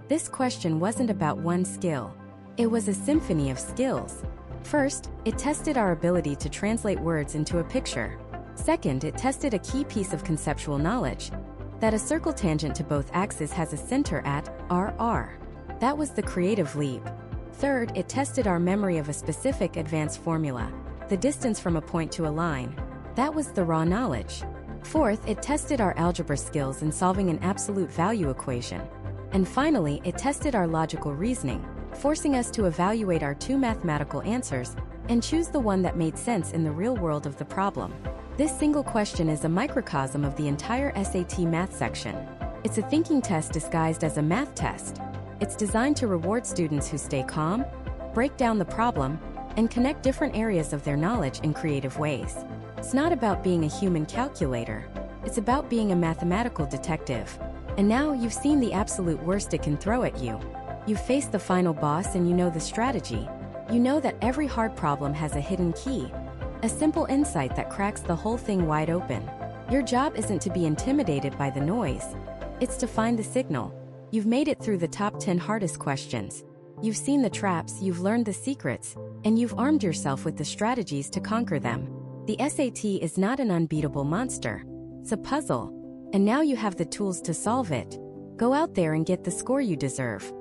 This question wasn't about one skill. It was a symphony of skills. First, it tested our ability to translate words into a picture. Second, it tested a key piece of conceptual knowledge, that a circle tangent to both axes has a center at r. That was the creative leap. Third, it tested our memory of a specific advanced formula, the distance from a point to a line. That was the raw knowledge. Fourth, it tested our algebra skills in solving an absolute value equation. And finally, it tested our logical reasoning, forcing us to evaluate our two mathematical answers and choose the one that made sense in the real world of the problem. This single question is a microcosm of the entire SAT math section. It's a thinking test disguised as a math test. It's designed to reward students who stay calm, break down the problem, and connect different areas of their knowledge in creative ways. It's not about being a human calculator. It's about being a mathematical detective. And now you've seen the absolute worst it can throw at you. You've faced the final boss and you know the strategy. You know that every hard problem has a hidden key, a simple insight that cracks the whole thing wide open. Your job isn't to be intimidated by the noise. It's to find the signal. You've made it through the top 10 hardest questions. You've seen the traps, you've learned the secrets, and you've armed yourself with the strategies to conquer them. The SAT is not an unbeatable monster. It's a puzzle. And now you have the tools to solve it. Go out there and get the score you deserve.